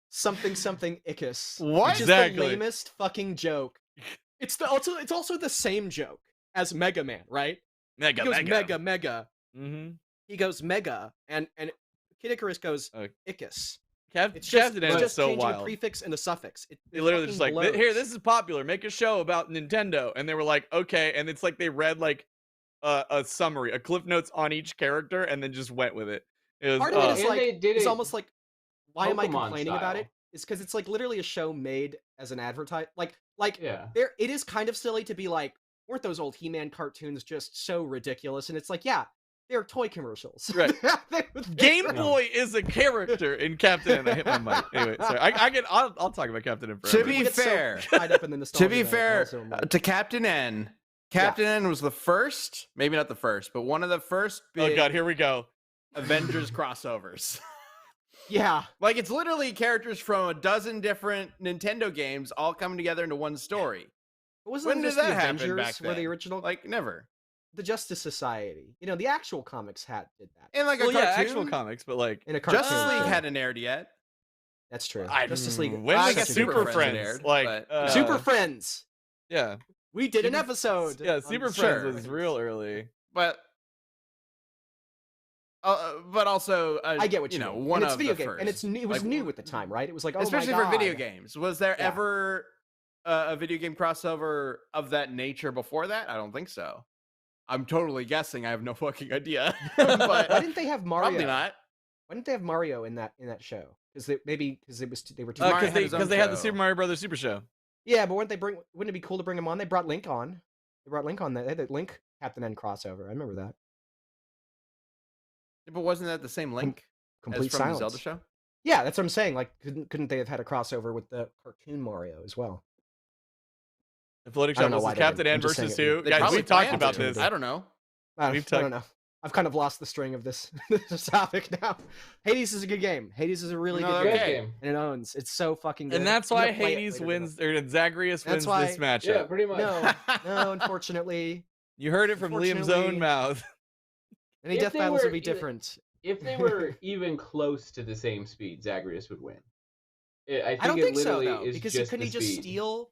something Icus. What? Which is Exactly. the lamest fucking joke. It's also the same joke as Mega Man, right? Mega, He goes mega. Mm-hmm. He goes mega, and Kid Icarus goes Oh. Icus. Captain It's N is just so changing a wild. prefix and a suffix. They literally just like, fucking here, blows. this is popular. Make a show about Nintendo, and they were like, okay, and it's like they read like a summary, a cliff notes on each character, and then just went with it. It was Part of it is And like they did it's it almost like why am I Pokemon complaining about style. it? It's because it's like literally a show made as an advertise. Like Yeah. there, it is kind of silly to be like, weren't those old He-Man cartoons just so ridiculous? And it's like, yeah, they're toy commercials. Right. They're- Game Yeah. Boy is a character in Captain N. I hit my mic. Anyway, sorry. I'll talk about Captain N To forever. be People get so fair- tied up in the nostalgia To be that I fair, also am like, to Captain N, Captain N was the first, maybe not the first, but one of the first Oh big god, here we go. Avengers crossovers. yeah, Like, it's literally characters from a dozen different Nintendo games all coming together into one story. But wasn't When it did just the that happen Avengers back were the then? original? Like never. The Justice Society. You know, the actual comics did that. In like a Well, yeah, cartoon, actual comics, but like In a cartoon. Justice League sure. hadn't aired yet. That's true. I- Justice League. when I was guess Super Super Friends Friends? aired, Like but, Super Friends. yeah, We did an Super- episode. yeah, on Super Sure. Friends was real early. But also, I get what you know, mean. one And it's of video the game, first. and it was Like, new at the time, right? It was like, oh especially my for video God. games. Was there Yeah. ever a video game crossover of that nature before that? I don't think so. I'm totally guessing. I have no fucking idea. But Why didn't they have Mario? probably not. Why didn't they have Mario in that show? Because they were too. Mario Because had his own they had the show. Super Mario Brothers Super Show. Yeah, but wouldn't it be cool to bring him on? They brought Link on. They brought Link on. They had the Link Captain N crossover. I remember that. But wasn't that the same link Complete as from silence. the Zelda show? Yeah, that's what I'm saying. Like, couldn't they have had a crossover with the cartoon Mario as well? The Floating I don't Shop know why versus they Captain didn't. N I'm just versus saying it- who? they Guys, probably we talked planned about to. this. I don't know. I We've don't know. I've kind of lost the string of this topic now. Hades is a good game. Hades is a really No, good okay. game, and it owns. It's so fucking good. And that's I'm why gonna play it Hades later wins, or Zagreus That's wins why- this matchup. Yeah, pretty much. tonight. No, unfortunately. You heard it from Liam's Unfortunately- own mouth. Any If death they battles were would be either- different. If they were even close to the same speed, Zagreus would win. I I don't it think so literally though, is because just couldn't he the just speed. steal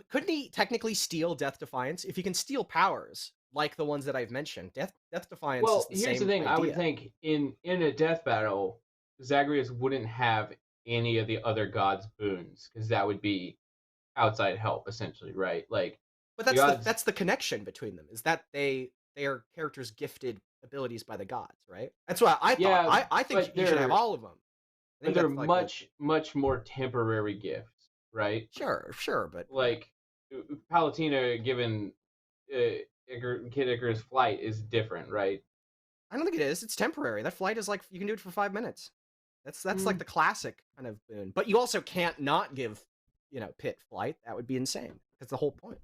couldn't he technically steal Death Defiance? If he can steal powers like the ones that I've mentioned, Death Defiance Well, is the here's same the thing. I would idea. think in a death battle, Zagreus wouldn't have any of the other gods' boons because that would be outside help, essentially, right? Like, But the gods- that's the connection between them, is that they are characters gifted abilities by the gods, right? That's what I thought. Yeah, I think but you should have they're- all of them. I but think they're that's, like, much more temporary gifts, right? sure, but Like, Palutena given Kid Icarus flight is different, right? I don't think it is. It's temporary. That flight is like you can do it for 5 minutes. That's like the classic kind of boon. But you also can't not give, Pit flight. That would be insane. That's the whole point.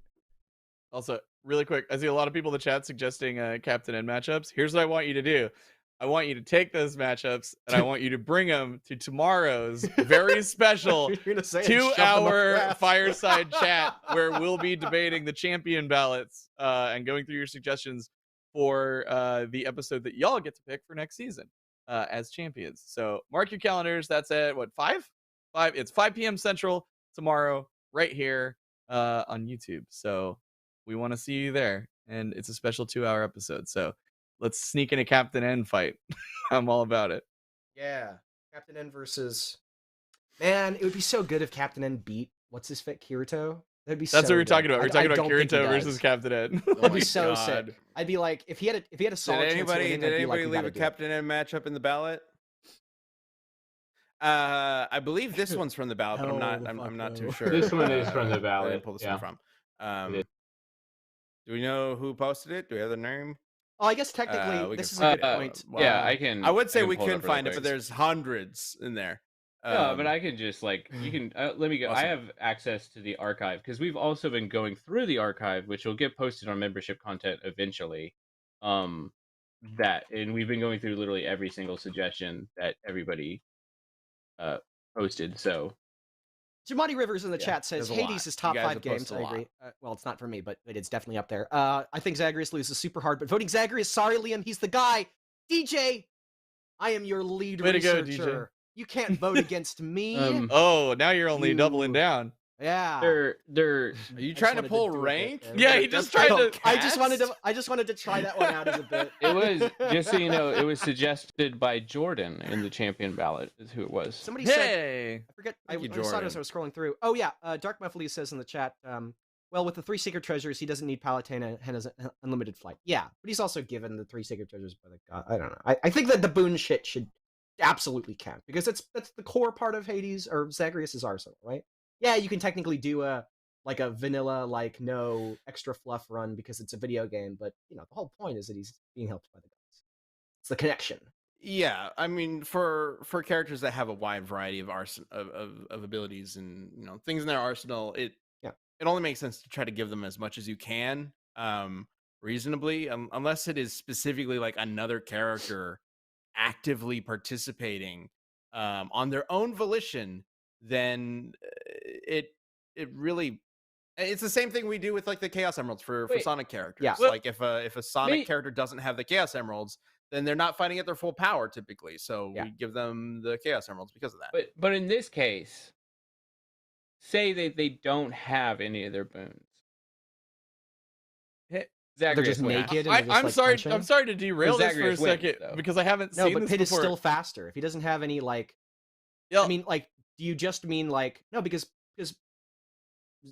Also, really quick, I see a lot of people in the chat suggesting Captain N matchups. Here's what I want you to do. I want you to take those matchups and I want you to bring them to tomorrow's very special You're gonna say it and shove them up your 2-hour ass. fireside chat where we'll be debating the champion ballots and going through your suggestions for the episode that y'all get to pick for next season as champions. So mark your calendars. That's at what, 5? It's 5 p.m. Central tomorrow, right here on YouTube. So we want to see you there, and it's a special 2-hour episode. So let's sneak in a Captain N fight. I'm all about it. Yeah. Captain N versus. Man, it would be so good if Captain N beat what's his fit Kirito. That'd be That's so what we're talking good. about. We're I talking about don't think he Kirito does. versus Captain N. Oh That'd be my so God. sick. I'd be like, if he had a solid Did chance of winning, I'd be like, anybody you leave gotta a do it. Captain N matchup in the ballot? I believe this one's from the ballot, but I'm not too sure. This one is from the I ballot. didn't pull this Yeah. one from. It is. Do we know who posted it? Do we have the name? Oh, I guess technically we this is can a good find it. point. Wow. Yeah, I can. I would say I can we pull can up really find it, quick. but there's hundreds in there. No, but I can just you can let me go. I Awesome. have access to the archive because we've also been going through the archive, which will get posted on membership content eventually. And we've been going through literally every single suggestion that everybody posted. So Jamadi Rivers in the Yeah, chat says there's a lot. Hades is You top guys 5 have games. posted I a lot. agree. Well, it's not for me, but it's definitely up there. I think Zagreus loses super hard, but voting Zagreus, sorry, Liam, he's the guy. DJ, I am your lead Way to go, researcher. DJ. You can't vote against me. Oh, now you're only doubling You- down. Yeah. they're Are you trying to wanted to pull do a bit rank? there. Yeah, he just tried to. I just wanted to try that one out as a bit. it was just so you know, it was suggested by Jordan in the champion ballot. Is who it was. Somebody said Hey, I forget. Thank you, I saw it as Jordan. I was scrolling through. Oh yeah, Dark Muffley says in the chat. Well, with the 3 secret treasures, he doesn't need Palutena and has unlimited flight. Yeah, but he's also given the 3 secret treasures by the god. I don't know. I think that the boon shit should absolutely count because that's the core part of Hades or Zagreus's arsenal, right? Yeah, you can technically do a vanilla no extra fluff run because it's a video game, but the whole point is that he's being helped by the gods. It's the connection. Yeah, I mean, for characters that have a wide variety of of abilities and things in their arsenal, it only makes sense to try to give them as much as you can, reasonably, unless it is specifically like another character actively participating on their own volition. Then it really, It's the same thing we do with like the Chaos Emeralds for Wait. Sonic characters. Yeah. Like if a Sonic May- character doesn't have the Chaos Emeralds, then they're not fighting at their full power typically. So Yeah. we give them the Chaos Emeralds because of that. But in this case, say they don't have any of their boons. Hey, They're Zagreus just wins. naked and they're just, I'm like, sorry. punching? I'm sorry to derail this for a Zagreus wins, second though. because I haven't No, seen but this Pit is before. still faster. If he doesn't have any like, Yeah, I mean, like, do you just mean like no? Because His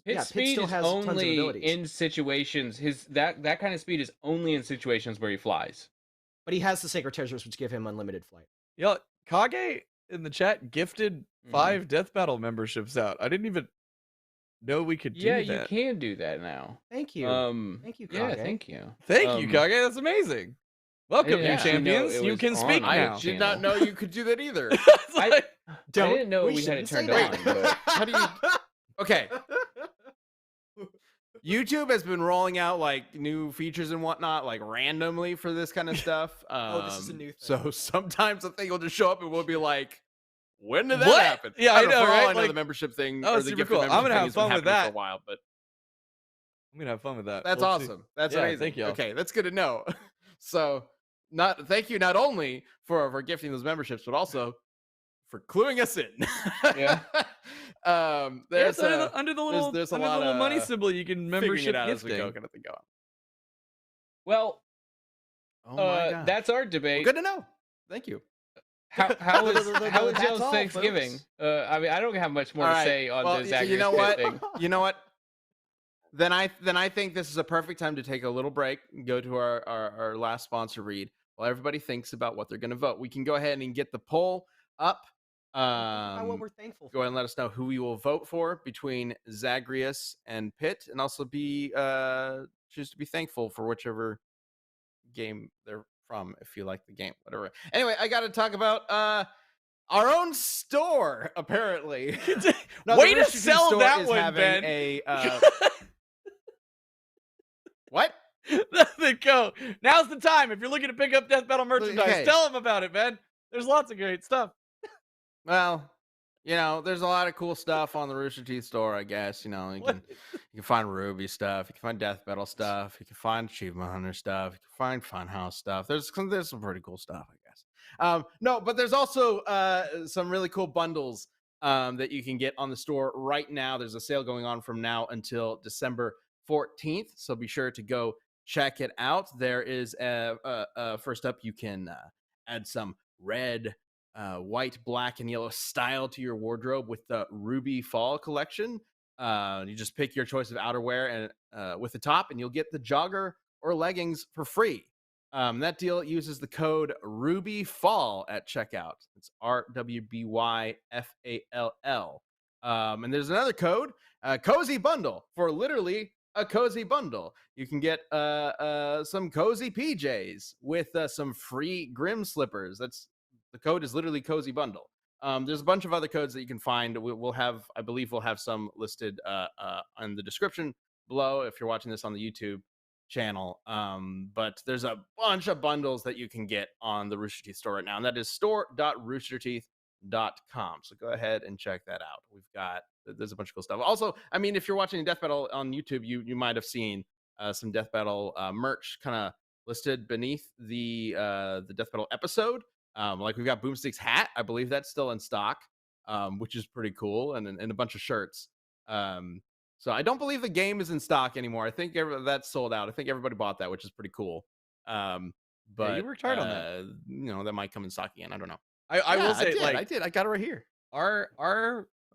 Pit speed still is has tons of only abilities, in situations. That kind of speed is only in situations where he flies. but he has the sacred treasures which give him unlimited flight. yeah. Kage in the chat gifted Mhm. 5 Death Battle memberships out. I didn't even know we could do Yeah, that. you can do that now. Thank you. Thank you, Yeah, Kage. thank you. Thank you, Kage. That's amazing. Welcome, didn't new actually know champions. it You was can on speak our now. I did not know you could do that either. It's I- like- I Don't- didn't know we had shouldn't it say turned that. on. But How do you? Okay, YouTube has been rolling out like new features and whatnot, like randomly for this kind of stuff. Oh, this is a new thing. So Okay. sometimes the thing will just show up and we'll be like, "When did that What? happen?" Yeah, I don't know, For all right? I know, Like- the membership thing Oh, or the super gift cool. I'm gonna thing have has been fun with happening for that. a while, but I'm gonna have fun with that. that's We'll see. awesome. That's Yeah, amazing. thank you. Okay, that's good to know. So, thank you not only for gifting those memberships, but also for cluing us in. Yeah. Yeah, There's it's under the little, there's a under the lot little money of symbol. You can figuring membership it out as we go, gifting. kind of thing going. well, Oh my god, that's our well, debate. good to know. Thank you. How was That's y'all's all, Thanksgiving? folks. I mean, I don't have much more All to right, say on well, the you Zagreus know Pit what? thing. You know what? Then I think this is a perfect time to take a little break and go to our last sponsor read while everybody thinks about what they're going to vote. We can go ahead and get the poll up. About what we're thankful Go for. ahead and let us know who we will vote for between Zagreus and Pitt, and also choose to be thankful for whichever game they're from if you like the game, whatever. Anyway, I got to talk about our own store. Apparently, No, the Way to Rooster Teeth sell store that is one, having Ben. A what? There go. Now's the time. If you're looking to pick up Death Battle merchandise, okay. tell them about it, Ben. There's lots of great stuff. Well, there's a lot of cool stuff on the Rooster Teeth store, I guess. You can find Ruby stuff, you can find Death Battle stuff, you can find Achievement Hunter stuff, you can find Funhouse stuff. There's some pretty cool stuff, I guess. No, but there's also some really cool bundles that you can get on the store right now. There's a sale going on from now until December 14th, so be sure to go check it out. There is first up, you can add some red, white, black, and yellow style to your wardrobe with the Ruby Fall collection. You just pick your choice of outerwear and with the top, and you'll get the jogger or leggings for free. That deal uses the code RubyFall at checkout. It's RWBYFALL. And there's another code, Cozy Bundle, for literally a cozy bundle. You can get some cozy PJs with some free Grim slippers. The code is literally Cozy Bundle. There's a bunch of other codes that you can find. I believe we'll have some listed on the description below if you're watching this on the YouTube channel. But there's a bunch of bundles that you can get on the Rooster Teeth store right now, and that is store.roosterteeth.com. So go ahead and check that out. There's a bunch of cool stuff. Also, I mean, if you're watching Death Battle on YouTube, you might have seen some Death Battle merch kind of listed beneath the Death Battle episode. Like we've got Boomstick's hat. I believe that's still in stock, which is pretty cool, and a bunch of shirts. So I don't believe the game is in stock anymore. I think that's sold out. I think everybody bought that, which is pretty cool. But you worked hard on that. That might come in stock again. I don't know. I will say, I did. I got it right here. Our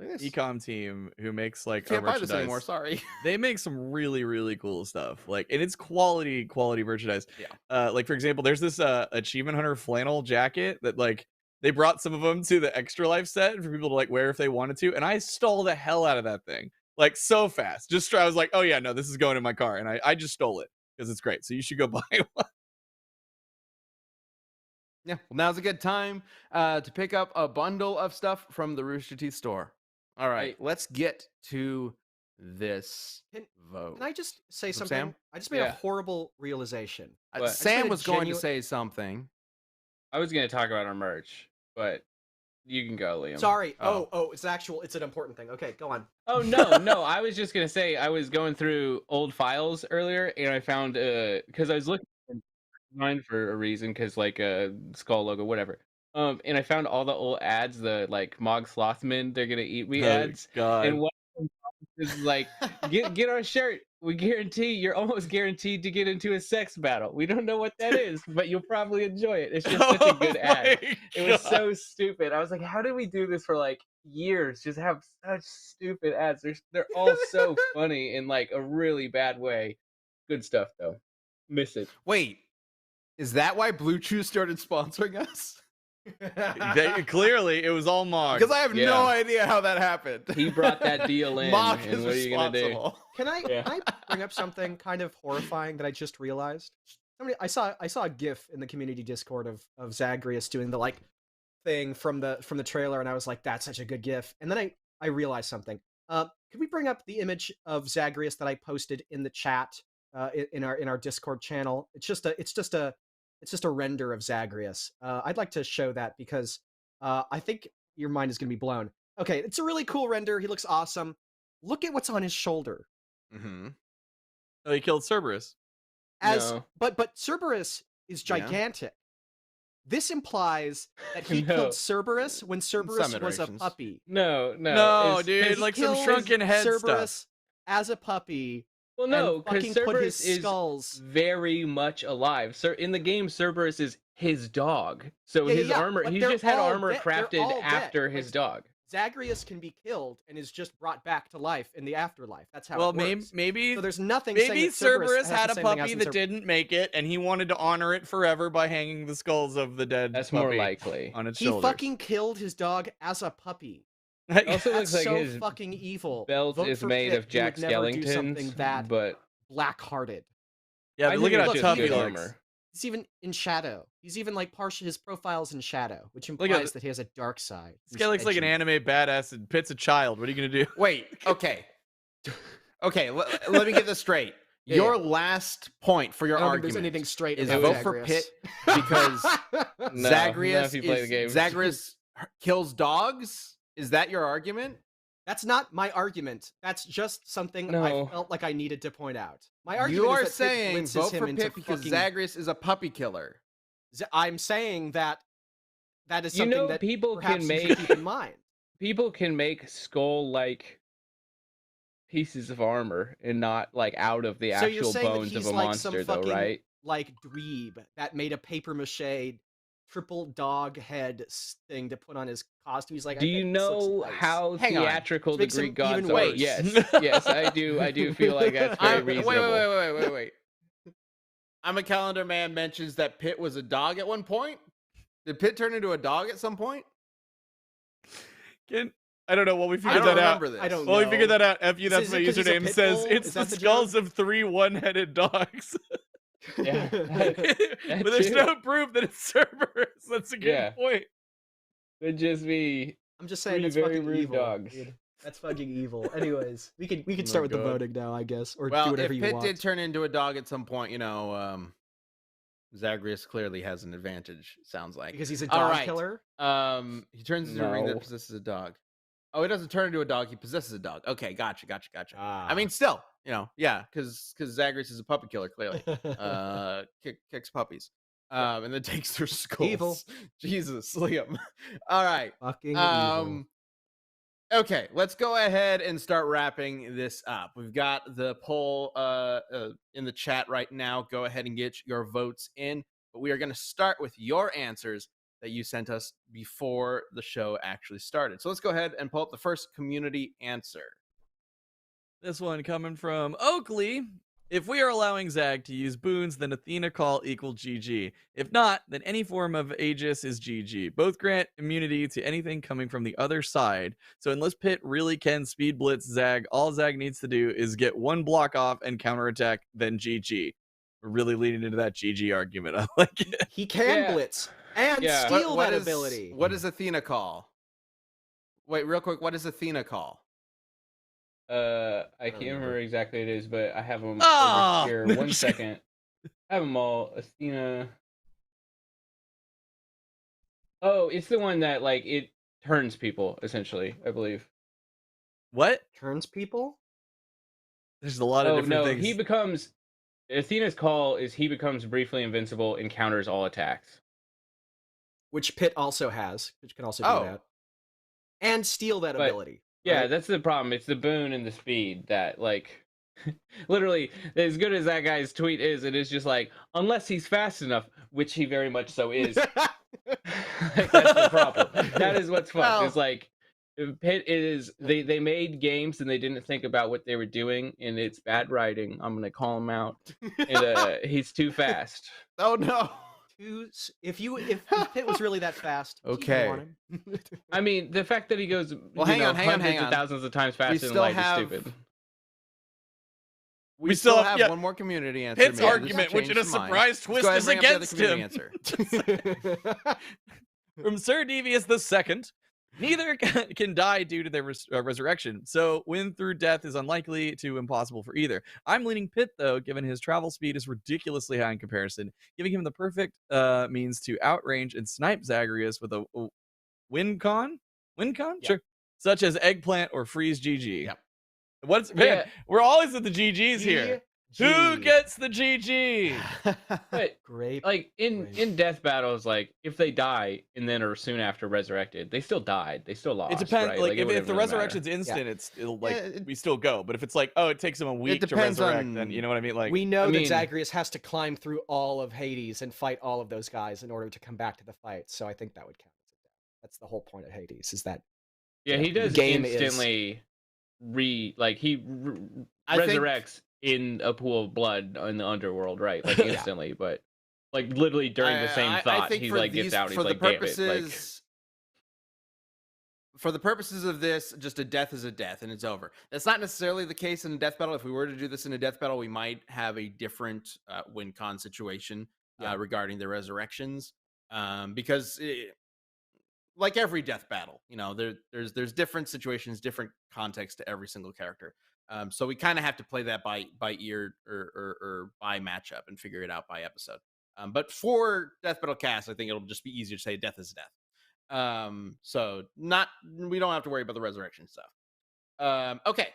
Look at this. ecom team who makes like Can't our buy this anymore. merchandise, Sorry. they make some really, really cool stuff. Like, and it's quality merchandise. Yeah. Like for example, there's this Achievement Hunter flannel jacket that like they brought some of them to the Extra Life set for people to like wear if they wanted to, and I stole the hell out of that thing like so fast. I was like, oh yeah, no, this is going in my car, and I just stole it because it's great. So you should go buy one. Yeah. Well, now's a good time to pick up a bundle of stuff from the Rooster Teeth store. All right, let's get to this vote. Can I just say What's up, something? Sam? I just made a Yeah. horrible realization. What? Sam made a was going to genuine- say something. I was going to talk about our merch, but You can go, Liam. Sorry. Oh. It's an important thing. Okay, go on. Oh no, I was just gonna say I was going through old files earlier and I found because I was looking mine for a reason because like skull logo whatever. And I found all the old ads, the like Mog Slothman, they're gonna eat me ads, God. and one of them is like get our shirt. We guarantee you're almost guaranteed to get into a sex battle. We don't know what that is, but you'll probably enjoy it. It's just such a good ad. It was so stupid. I was like, how did we do this for like years? Just have such stupid ads. They're all so funny in like a really bad way. Good stuff though. Miss it. Wait, is that why Blue Chew started sponsoring us? Clearly, it was all Mog. Because I have Yeah. no idea how that happened. He brought that deal in. Mock and is what are you gonna do? responsible. Can I Yeah. bring up something kind of horrifying that I just realized? I saw a GIF in the community Discord of Zagreus doing the like thing from the trailer, and I was like, that's such a good GIF. And then I realized something. Could we bring up the image of Zagreus that I posted in the chat in our Discord channel? It's just a render of Zagreus. I'd like to show that because I think your mind is going to be blown. Okay, it's a really cool render. He looks awesome. Look at what's on his shoulder. Mm-hmm. Oh, he killed Cerberus. No. But Cerberus is Yeah. gigantic. This implies that he No. killed Cerberus when Cerberus some was a iterations. puppy. No, it's- dude, his- like some killed shrunken head Cerberus stuff. as a puppy. Well, no, and because fucking put Cerberus his is skulls. very much alive. Sir, in the game, Cerberus is his dog. So Yeah, his yeah, armor, but he they're just had all armor dead. They're crafted all dead. after Like, his dog. Zagreus can be killed and is just brought back to life in the afterlife. That's how Well, it works. maybe So there's nothing saying maybe that Cerberus Cerberus has had the a same thing as puppy in that Cer- didn't make it, and he wanted to honor it forever by hanging the skulls of the dead That's puppy more likely. on its He shoulders. fucking killed his dog as a puppy. Also That's looks like so his fucking evil. belt Vote is for made Pitt, of who Jack would never do something Skellington's, that but black-hearted. Yeah, I but look think at how it's tough just he good looks. armor. He's even in shadow. He's even like partial. His profile's in shadow, which at implies that he has a dark side. This guy looks like an anime badass, and Pitt's a child. What are you gonna do? Wait, okay. Okay, let me get this straight. Yeah, Your yeah. last point for your I don't think argument there's anything straight is about vote for Zagreus. Pitt because No, not Zagreus if you play the game. Zagreus kills dogs? Is that your argument? That's not my argument. That's just something I No. felt like I needed to point out. My argument You are is that Pitt saying blitzes vote him for into Pitt because fucking... Zagreus is a puppy killer. I'm saying that is You something know, that people perhaps can you should make keep in mind. people can make skull-like pieces of armor and not like out of the So you're actual saying that bones of he's a like some monster, though, fucking right? like dweeb that made a paper mache triple dog head thing to put on his costume. He's like, Do I you think this looks know nice. how Hang on. theatrical the Makes him Greek gods even are? worse. Yes, yes, I do. I do feel like that's very Wait, reasonable. wait. I'm a calendar man mentions that Pitt was a dog at one point. Did Pitt turn into a dog at some point? I don't know. Well, we I figured don't that out. remember this. I don't Well, we know. figured that out. FU, that's Is my it 'cause he's a username pit says. bull? It's Is the that the skulls joke? of 3 one-headed dogs. Yeah, But there's true. no proof that it's Cerberus. That's a good Yeah. point. It'd just be I'm just saying three that's very fucking rude evil. dogs. Dude. That's fucking evil. Anyways, we could Oh start my with the God. voting now, I guess, or do Well, if whatever you Pitt want. did turn into a dog at some point, Zagreus clearly has an advantage. Sounds like Because he's a All dog right. killer. He turns into a ring that No. possesses a dog. Oh, he doesn't turn into a dog. He possesses a dog. Okay, gotcha. I Ah. mean, still, yeah, because Zagreus is a puppy killer. Clearly, kicks puppies, and then takes their skulls. Evil. Jesus, Liam. All right. Fucking evil. Okay, let's go ahead and start wrapping this up. We've got the poll in the chat right now. Go ahead and get your votes in. But we are going to start with your answers that you sent us before the show actually started. So let's go ahead and pull up the first community answer. This one coming from Oakley. If we are allowing Zag to use boons, then Athena call equal GG. If not, then any form of Aegis is GG. Both grant immunity to anything coming from the other side. So unless Pitt really can speed blitz Zag, all Zag needs to do is get one block off and counterattack, then GG. We're really leaning into that GG argument. I like it. He can Yeah. blitz and Yeah. steal What that is- ability. What does Athena call? Wait, real quick. What does Athena call? I can't remember exactly what it is, but I have them Ah! over here. 1 second. I have them all. Athena. Oh, it's the one that like it turns people essentially, I believe. What? Turns people? There's a lot of Oh different no, things. he becomes Athena's call is he becomes briefly invincible and counters all attacks. Which Pit also has, which can also do Oh. that. And steal that But, ability. Yeah, right? that's the problem. It's the boon and the speed that, like, literally, as good as that guy's tweet is, it is just like, unless he's fast enough, which he very much so is. Like, that's the problem. That is what's fucked. Well- It's like, Pitt is, they made games and they didn't think about what they were doing, and it's bad writing. I'm going to call him out. And he's too fast. Oh no. If Pit was really that fast, do you Okay. want him? I mean, the fact that he goes, Well, hang on, hundreds of thousands of times faster than still light have- is stupid. We We still still have have- one more community answer. Pitt's Maybe this argument, which in changed a mine. surprise Let's twist go ahead is and bring up the against community him. answer. From Sir Devious II, neither can die due to their resurrection, so win through death is unlikely to impossible for either. I'm leaning Pit, though, given his travel speed is ridiculously high in comparison, giving him the perfect means to outrange and snipe Zagreus with a win con? Win con? Yeah. Sure. Such as Eggplant or Freeze GG. Yep. Man, Yeah. we're always at the GGs here. Who GG. gets the GG? But Great. like in Right. death battles, like if they die and then are soon after resurrected, they still died. They still lost. It depends. Right? Like it if wouldn't the really matter. resurrection's instant, it'll like Yeah, it- we still go. But if it's like, oh, it takes them a week to depends resurrect, on- then you know what I mean. Like We know I that mean- Zagreus has to climb through all of Hades and fight all of those guys in order to come back to the fight. So I think that would count as a death. That's the whole point of Hades. Is that Yeah, he the does game is- instantly I think- resurrects in a pool of blood in the underworld, right? Like instantly, but like literally during the same I thought, think he for like these- gets out. He's for the like, damn it! Like, purposes- For the purposes of this, just a death is a death, and it's over. That's not necessarily the case in a death battle. If we were to do this in a death battle, we might have a different win con situation regarding the resurrections, because like every death battle, there's different situations, different context to every single character. So we kind of have to play that by ear or by matchup and figure it out by episode. But for Death Battle Cast, I think it'll just be easier to say death is death. So we don't have to worry about the resurrection stuff. Okay,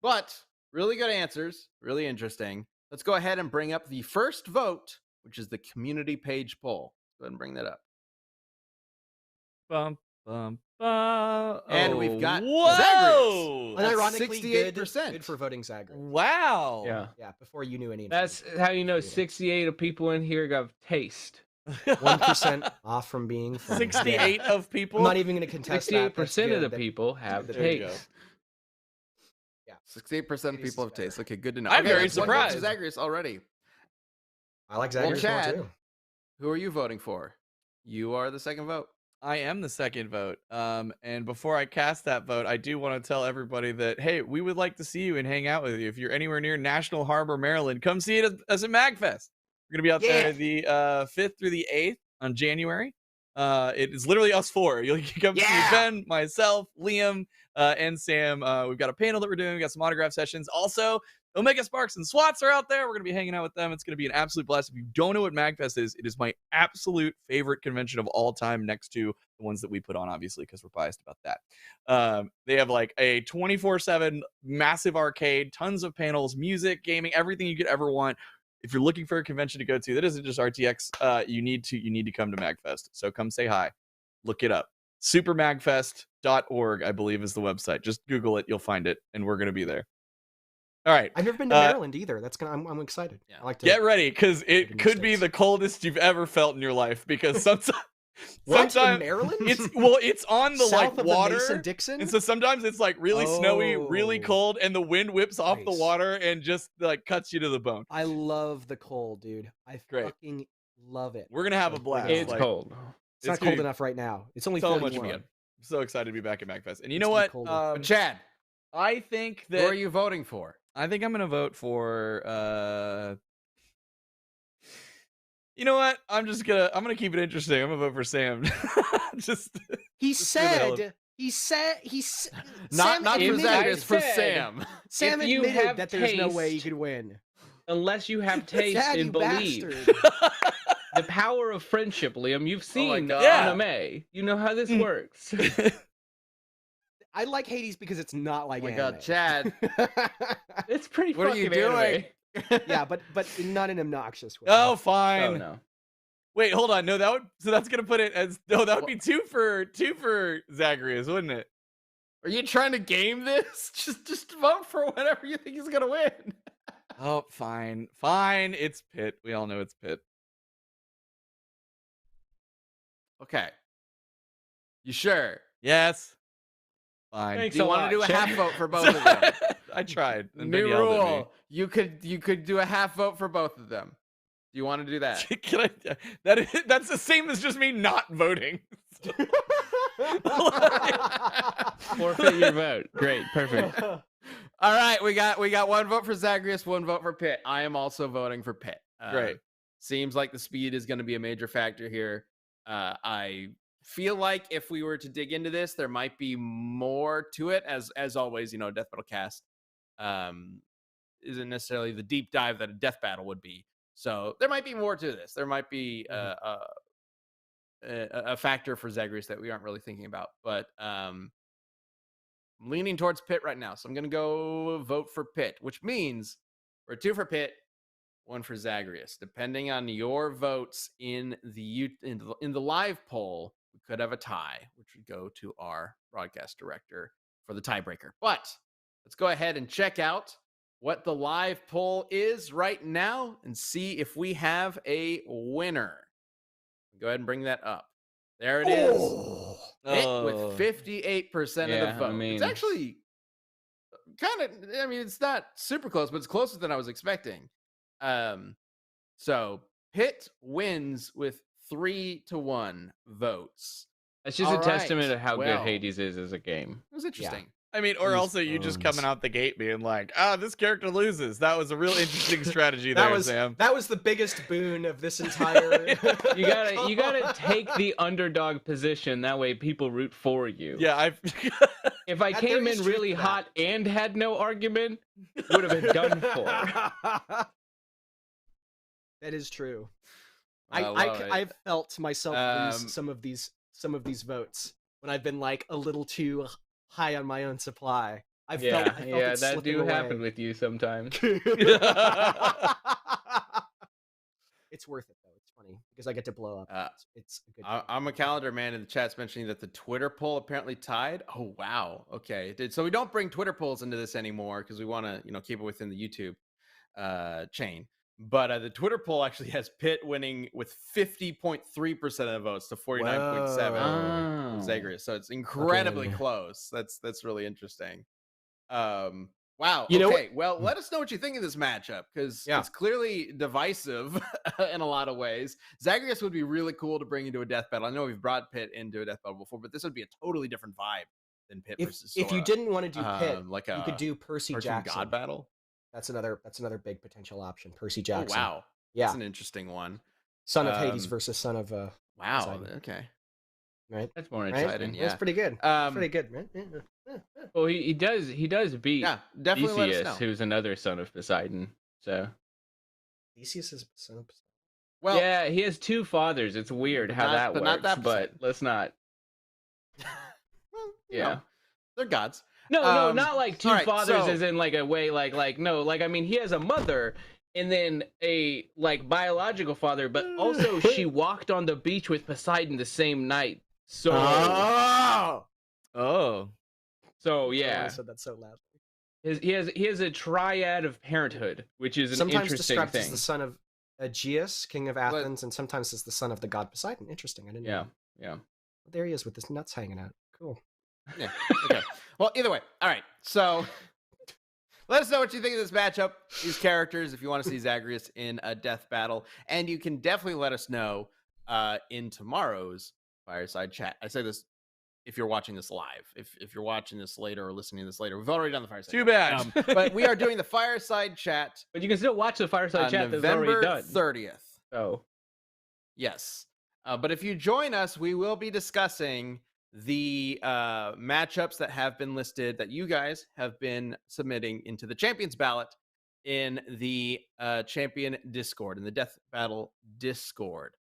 but really good answers, really interesting. Let's go ahead and bring up the first vote, which is the community page poll. Go ahead and bring that up. bum bum bum. And we've got whoa. and ironically 68%. good for voting Zagreus? Wow. yeah, Yeah, before you knew any. that's how you know 68 of people in here got taste. 1% off from being funny. 68 Yeah. of people. I'm not even going to contest that. 68% of the That's good. people have There you go. taste. 68% of Hades people is have taste. better. Okay, good to know. I'm Okay, very that's one vote to surprised. Zagreus already. I like Well, Zagreus more Chad, too. who are you voting for? You are the second vote. I am the second vote. And before I cast that vote, I do want to tell everybody that, hey, we would like to see you and hang out with you. If you're anywhere near National Harbor, Maryland, come see it as a MagFest. We're going to be out there the 5th through the 8th on January. It is literally us four. You can come see Ben, myself, Liam, and Sam. We've got a panel that we're doing. We've got some autograph sessions. Also, Omega Sparks and SWATs are out there. We're going to be hanging out with them. It's going to be an absolute blast. If you don't know what MagFest is, it is my absolute favorite convention of all time, next to the ones that we put on, obviously, because we're biased about that. They have like a 24/7 massive arcade, tons of panels, music, gaming, everything you could ever want. If you're looking for a convention to go to that isn't just RTX, you need to come to MagFest. So come say hi. Look it up. supermagfest.org, I believe, is the website. Just Google it. You'll find it. And we're going to be there. All right. I've never been to Maryland either. That's gonna. I'm excited. Yeah. I like to Get ready, because it in the could be States. the coldest you've ever felt in your life. Because sometimes, What? In sometimes Maryland? it's on the South like of the water. Mason-Dixon? And so sometimes it's like really snowy, really Oh. cold, and the wind whips off the Nice. water and just like cuts you to the bone. I love the cold, dude. I Great. fucking love it. We're gonna have a So blast. It's like, cold. It's not it's cold gonna be enough right now. It's only so 31. much fun. I'm so excited to be back at MagFest. And you It's know gonna what? be colder. But Chad, I think who are that you voting for? I think I'm gonna vote for you know what? I'm gonna keep it interesting. I'm gonna vote for Sam. just He Just give it hell said. He said. He's Not for admitted- Zagreus, for said- Sam. Sam If you admitted have that there's no way you taste- could win. Unless you have taste Dad, and you believe. bastard. the power of friendship, Liam. You've Oh my seen God. Yeah. anime. You know how this Mm. works. I like Hades because it's not like Oh my anime. God, Chad. It's pretty What are you fucking anime. doing? Yeah, but not in an obnoxious way. Oh, Oh fine. no. Wait, hold on. No, that's gonna put it as that would be two for Zagreus, wouldn't it? Are you trying to game this? Just vote for whatever you think is gonna win. Oh, fine. Fine. It's Pit. We all know it's Pit. Okay. You sure? Yes. Fine. Thanks Do you a want lot, to do a Chad. half vote for both of them? I tried. And New Ben yelled at me. rule. You could do a half vote for both of them. Do you want to do that? Can I, that's the same as just me not voting. Forfeit your vote. Great. Perfect. All right, we got one vote for Zagreus, one vote for Pitt. I am also voting for Pitt. Great. Seems like the speed is going to be a major factor here. I feel like if we were to dig into this, there might be more to it. As always, Death Battle Cast isn't necessarily the deep dive that a death battle would be. So there might be more to this. There might be a factor for Zagreus that we aren't really thinking about. But I'm leaning towards Pitt right now. So I'm going to go vote for Pitt, which means we're 2 for Pitt, 1 for Zagreus. Depending on your votes in the live poll, we could have a tie, which would go to our broadcast director for the tiebreaker. But let's go ahead and check out what the live poll is right now and see if we have a winner. Go ahead and bring that up. There it is. Pitt with 58% of the vote. It's actually kind of, it's not super close, but it's closer than I was expecting. So Pitt wins with 3-1 votes. That's just All a testament right, of how well, good Hades is as a game. It was interesting. I mean, or These also you just bones. coming out the gate being like, this character loses. That was a real interesting strategy there, Sam. That was the biggest boon of this entire. You gotta take the underdog position. That way, people root for you. Yeah, If I There came is in truth really to that. hot and had no argument, would have been done for. That is true. I love it. I've felt myself lose Um, some of these votes when I've been like a little too high on my own supply. I felt Yeah, it that slipping do away. happen with you sometimes. It's worth it though. It's funny because I get to blow up. It's a good. I'm a calendar man in the chat's mentioning that the Twitter poll apparently tied. Oh wow. Okay. So we don't bring Twitter polls into this anymore because we want to, keep it within the YouTube chain. But the Twitter poll actually has Pitt winning with 50.3% of the votes to 49.7 of Zagreus. So it's incredibly Fucking- close. That's really interesting. Wow. You know okay. Well, let us know what you think of this matchup because Yeah. it's clearly divisive in a lot of ways. Zagreus would be really cool to bring into a death battle. I know we've brought Pitt into a death battle before, but this would be a totally different vibe than Pitt versus Sora. If you didn't want to do Pitt, like you could do Percy Jackson. God battle. That's another big potential option. Percy Oh Jackson. wow. Yeah. That's an interesting one. Son of Hades Um, versus Son of Wow. Poseidon. Okay. Right. That's more Right? interesting. Yeah. That's pretty good. Um, Pretty good, man. Yeah. Well, he does beat Yeah. Definitely let us Theseus, know. who's another son of Poseidon. So Theseus is son of Poseidon. Well, yeah, he has 2 fathers. It's weird how that but works, not that but Poseidon. let's not. well, Yeah. they're gods. No, not like 2 all right, fathers so- as in like a way no, I mean he has a mother and then a like biological father, but also she walked on the beach with Poseidon the same night. So Oh. so I yeah. said that so loud. He has a triad of parenthood, which is an Sometimes interesting described thing. as the son of Aegeus, king of Athens, and sometimes as the son of the god Poseidon. Interesting. I didn't know. Yeah. There he is with his nuts hanging out. Cool. Yeah. Okay. Well, either way. All right. So let us know what you think of this matchup, these characters, if you want to see Zagreus in a death battle. And you can definitely let us know in tomorrow's fireside chat. I say this if you're watching this live. If you're watching this later or listening to this later, we've already done the fireside Too chat. bad. But we are doing the fireside chat But you can still watch the fireside on chat that's November already done. 30th. So Yes. But if you join us, we will be discussing the matchups that have been listed that you guys have been submitting into the champions ballot in the champion Discord, in the Death Battle Discord.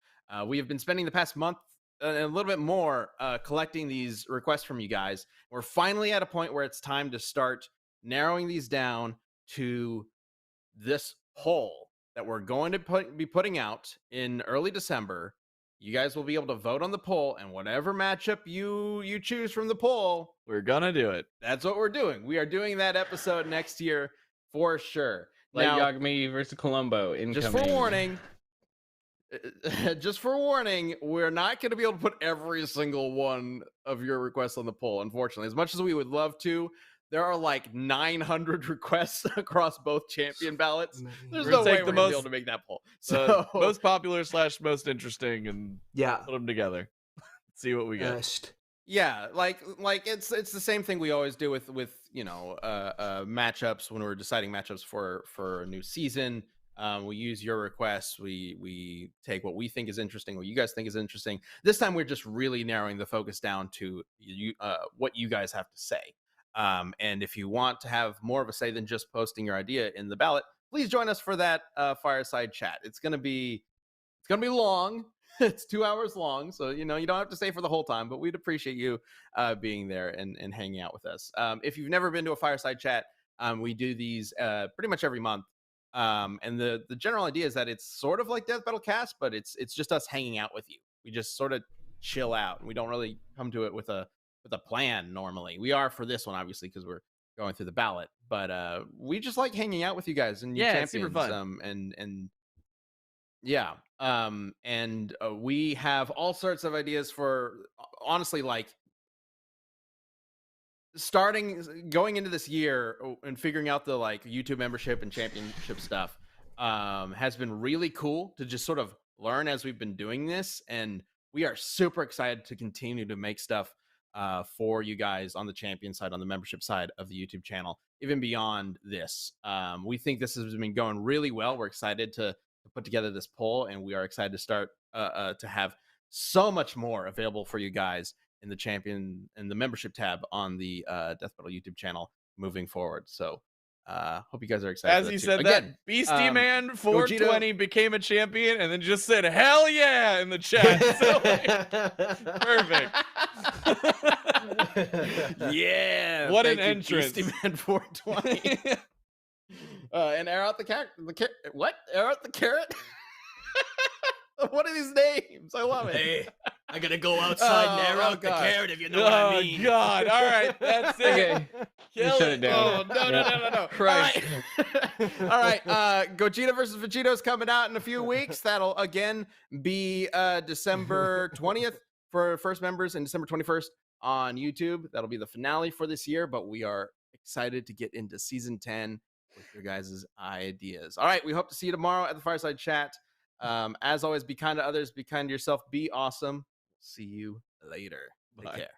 We have been spending the past month and a little bit more collecting these requests from you guys. We're finally at a point where it's time to start narrowing these down to this poll that we're going to be putting out in early December. You guys will be able to vote on the poll, and whatever matchup you choose from the poll, We're gonna do it. that's what we're doing. We are doing that episode next year for sure. Light Now, Yagami versus Columbo incoming. just for warning, we're not going to be able to put every single one of your requests on the poll, unfortunately. As much as we would love to, there are like 900 requests across both champion ballots. There's We're no gonna way take we're the going to be most- able to make that poll. So So, most popular / most interesting, and Yeah. put them together. See what we get. Best. yeah, like it's the same thing we always do with matchups when we're deciding matchups for a new season. We use your requests. We take what we think is interesting, what you guys think is interesting. This time we're just really narrowing the focus down to what you guys have to say. And if you want to have more of a say than just posting your idea in the ballot, please join us for that fireside chat. It's gonna be long. It's 2 hours long, so you don't have to stay for the whole time, but we'd appreciate you being there and hanging out with us. If you've never been to a fireside chat, we do these pretty much every month. And the general idea is that it's sort of like Death Battle Cast, but it's just us hanging out with you. We just sort of chill out, and we don't really come to it with a plan normally. We are for this one, obviously, because we're going through the ballot, but we just like hanging out with you guys and your Yeah, champions. it's super fun. And yeah, we have all sorts of ideas for, honestly, like going into this year and figuring out the like YouTube membership and championship stuff has been really cool to just sort of learn as we've been doing this, and we are super excited to continue to make stuff for you guys on the champion side, on the membership side of the YouTube channel, even beyond this. We think this has been going really well. We're excited to put together this poll, and we are excited to start to have so much more available for you guys in the champion and the membership tab on the Death Battle YouTube channel moving forward. So hope you guys are excited. As for he that too. said Again, that, Beastie Man Gogeta- 420 became a champion and then just said hell yeah in the chat. So, perfect. Yeah, What an thank you, entrance. Beastie Man 420. And air out the carrot. What? Air out the carrot? What are these names? I love it. Hey, I gotta go outside and air out the God. carrot, if you know what I mean. God. All right. That's it. Okay, Kill shut it down. Oh, no. Christ. All right. Gogeta versus Vegito is coming out in a few weeks. That'll again be December 20th for first members and December 21st on YouTube. That'll be the finale for this year, but we are excited to get into season 10 with your guys' ideas. All right. We hope to see you tomorrow at the Fireside Chat. As always, be kind to others, be kind to yourself, be awesome. See you later. Take Bye. care.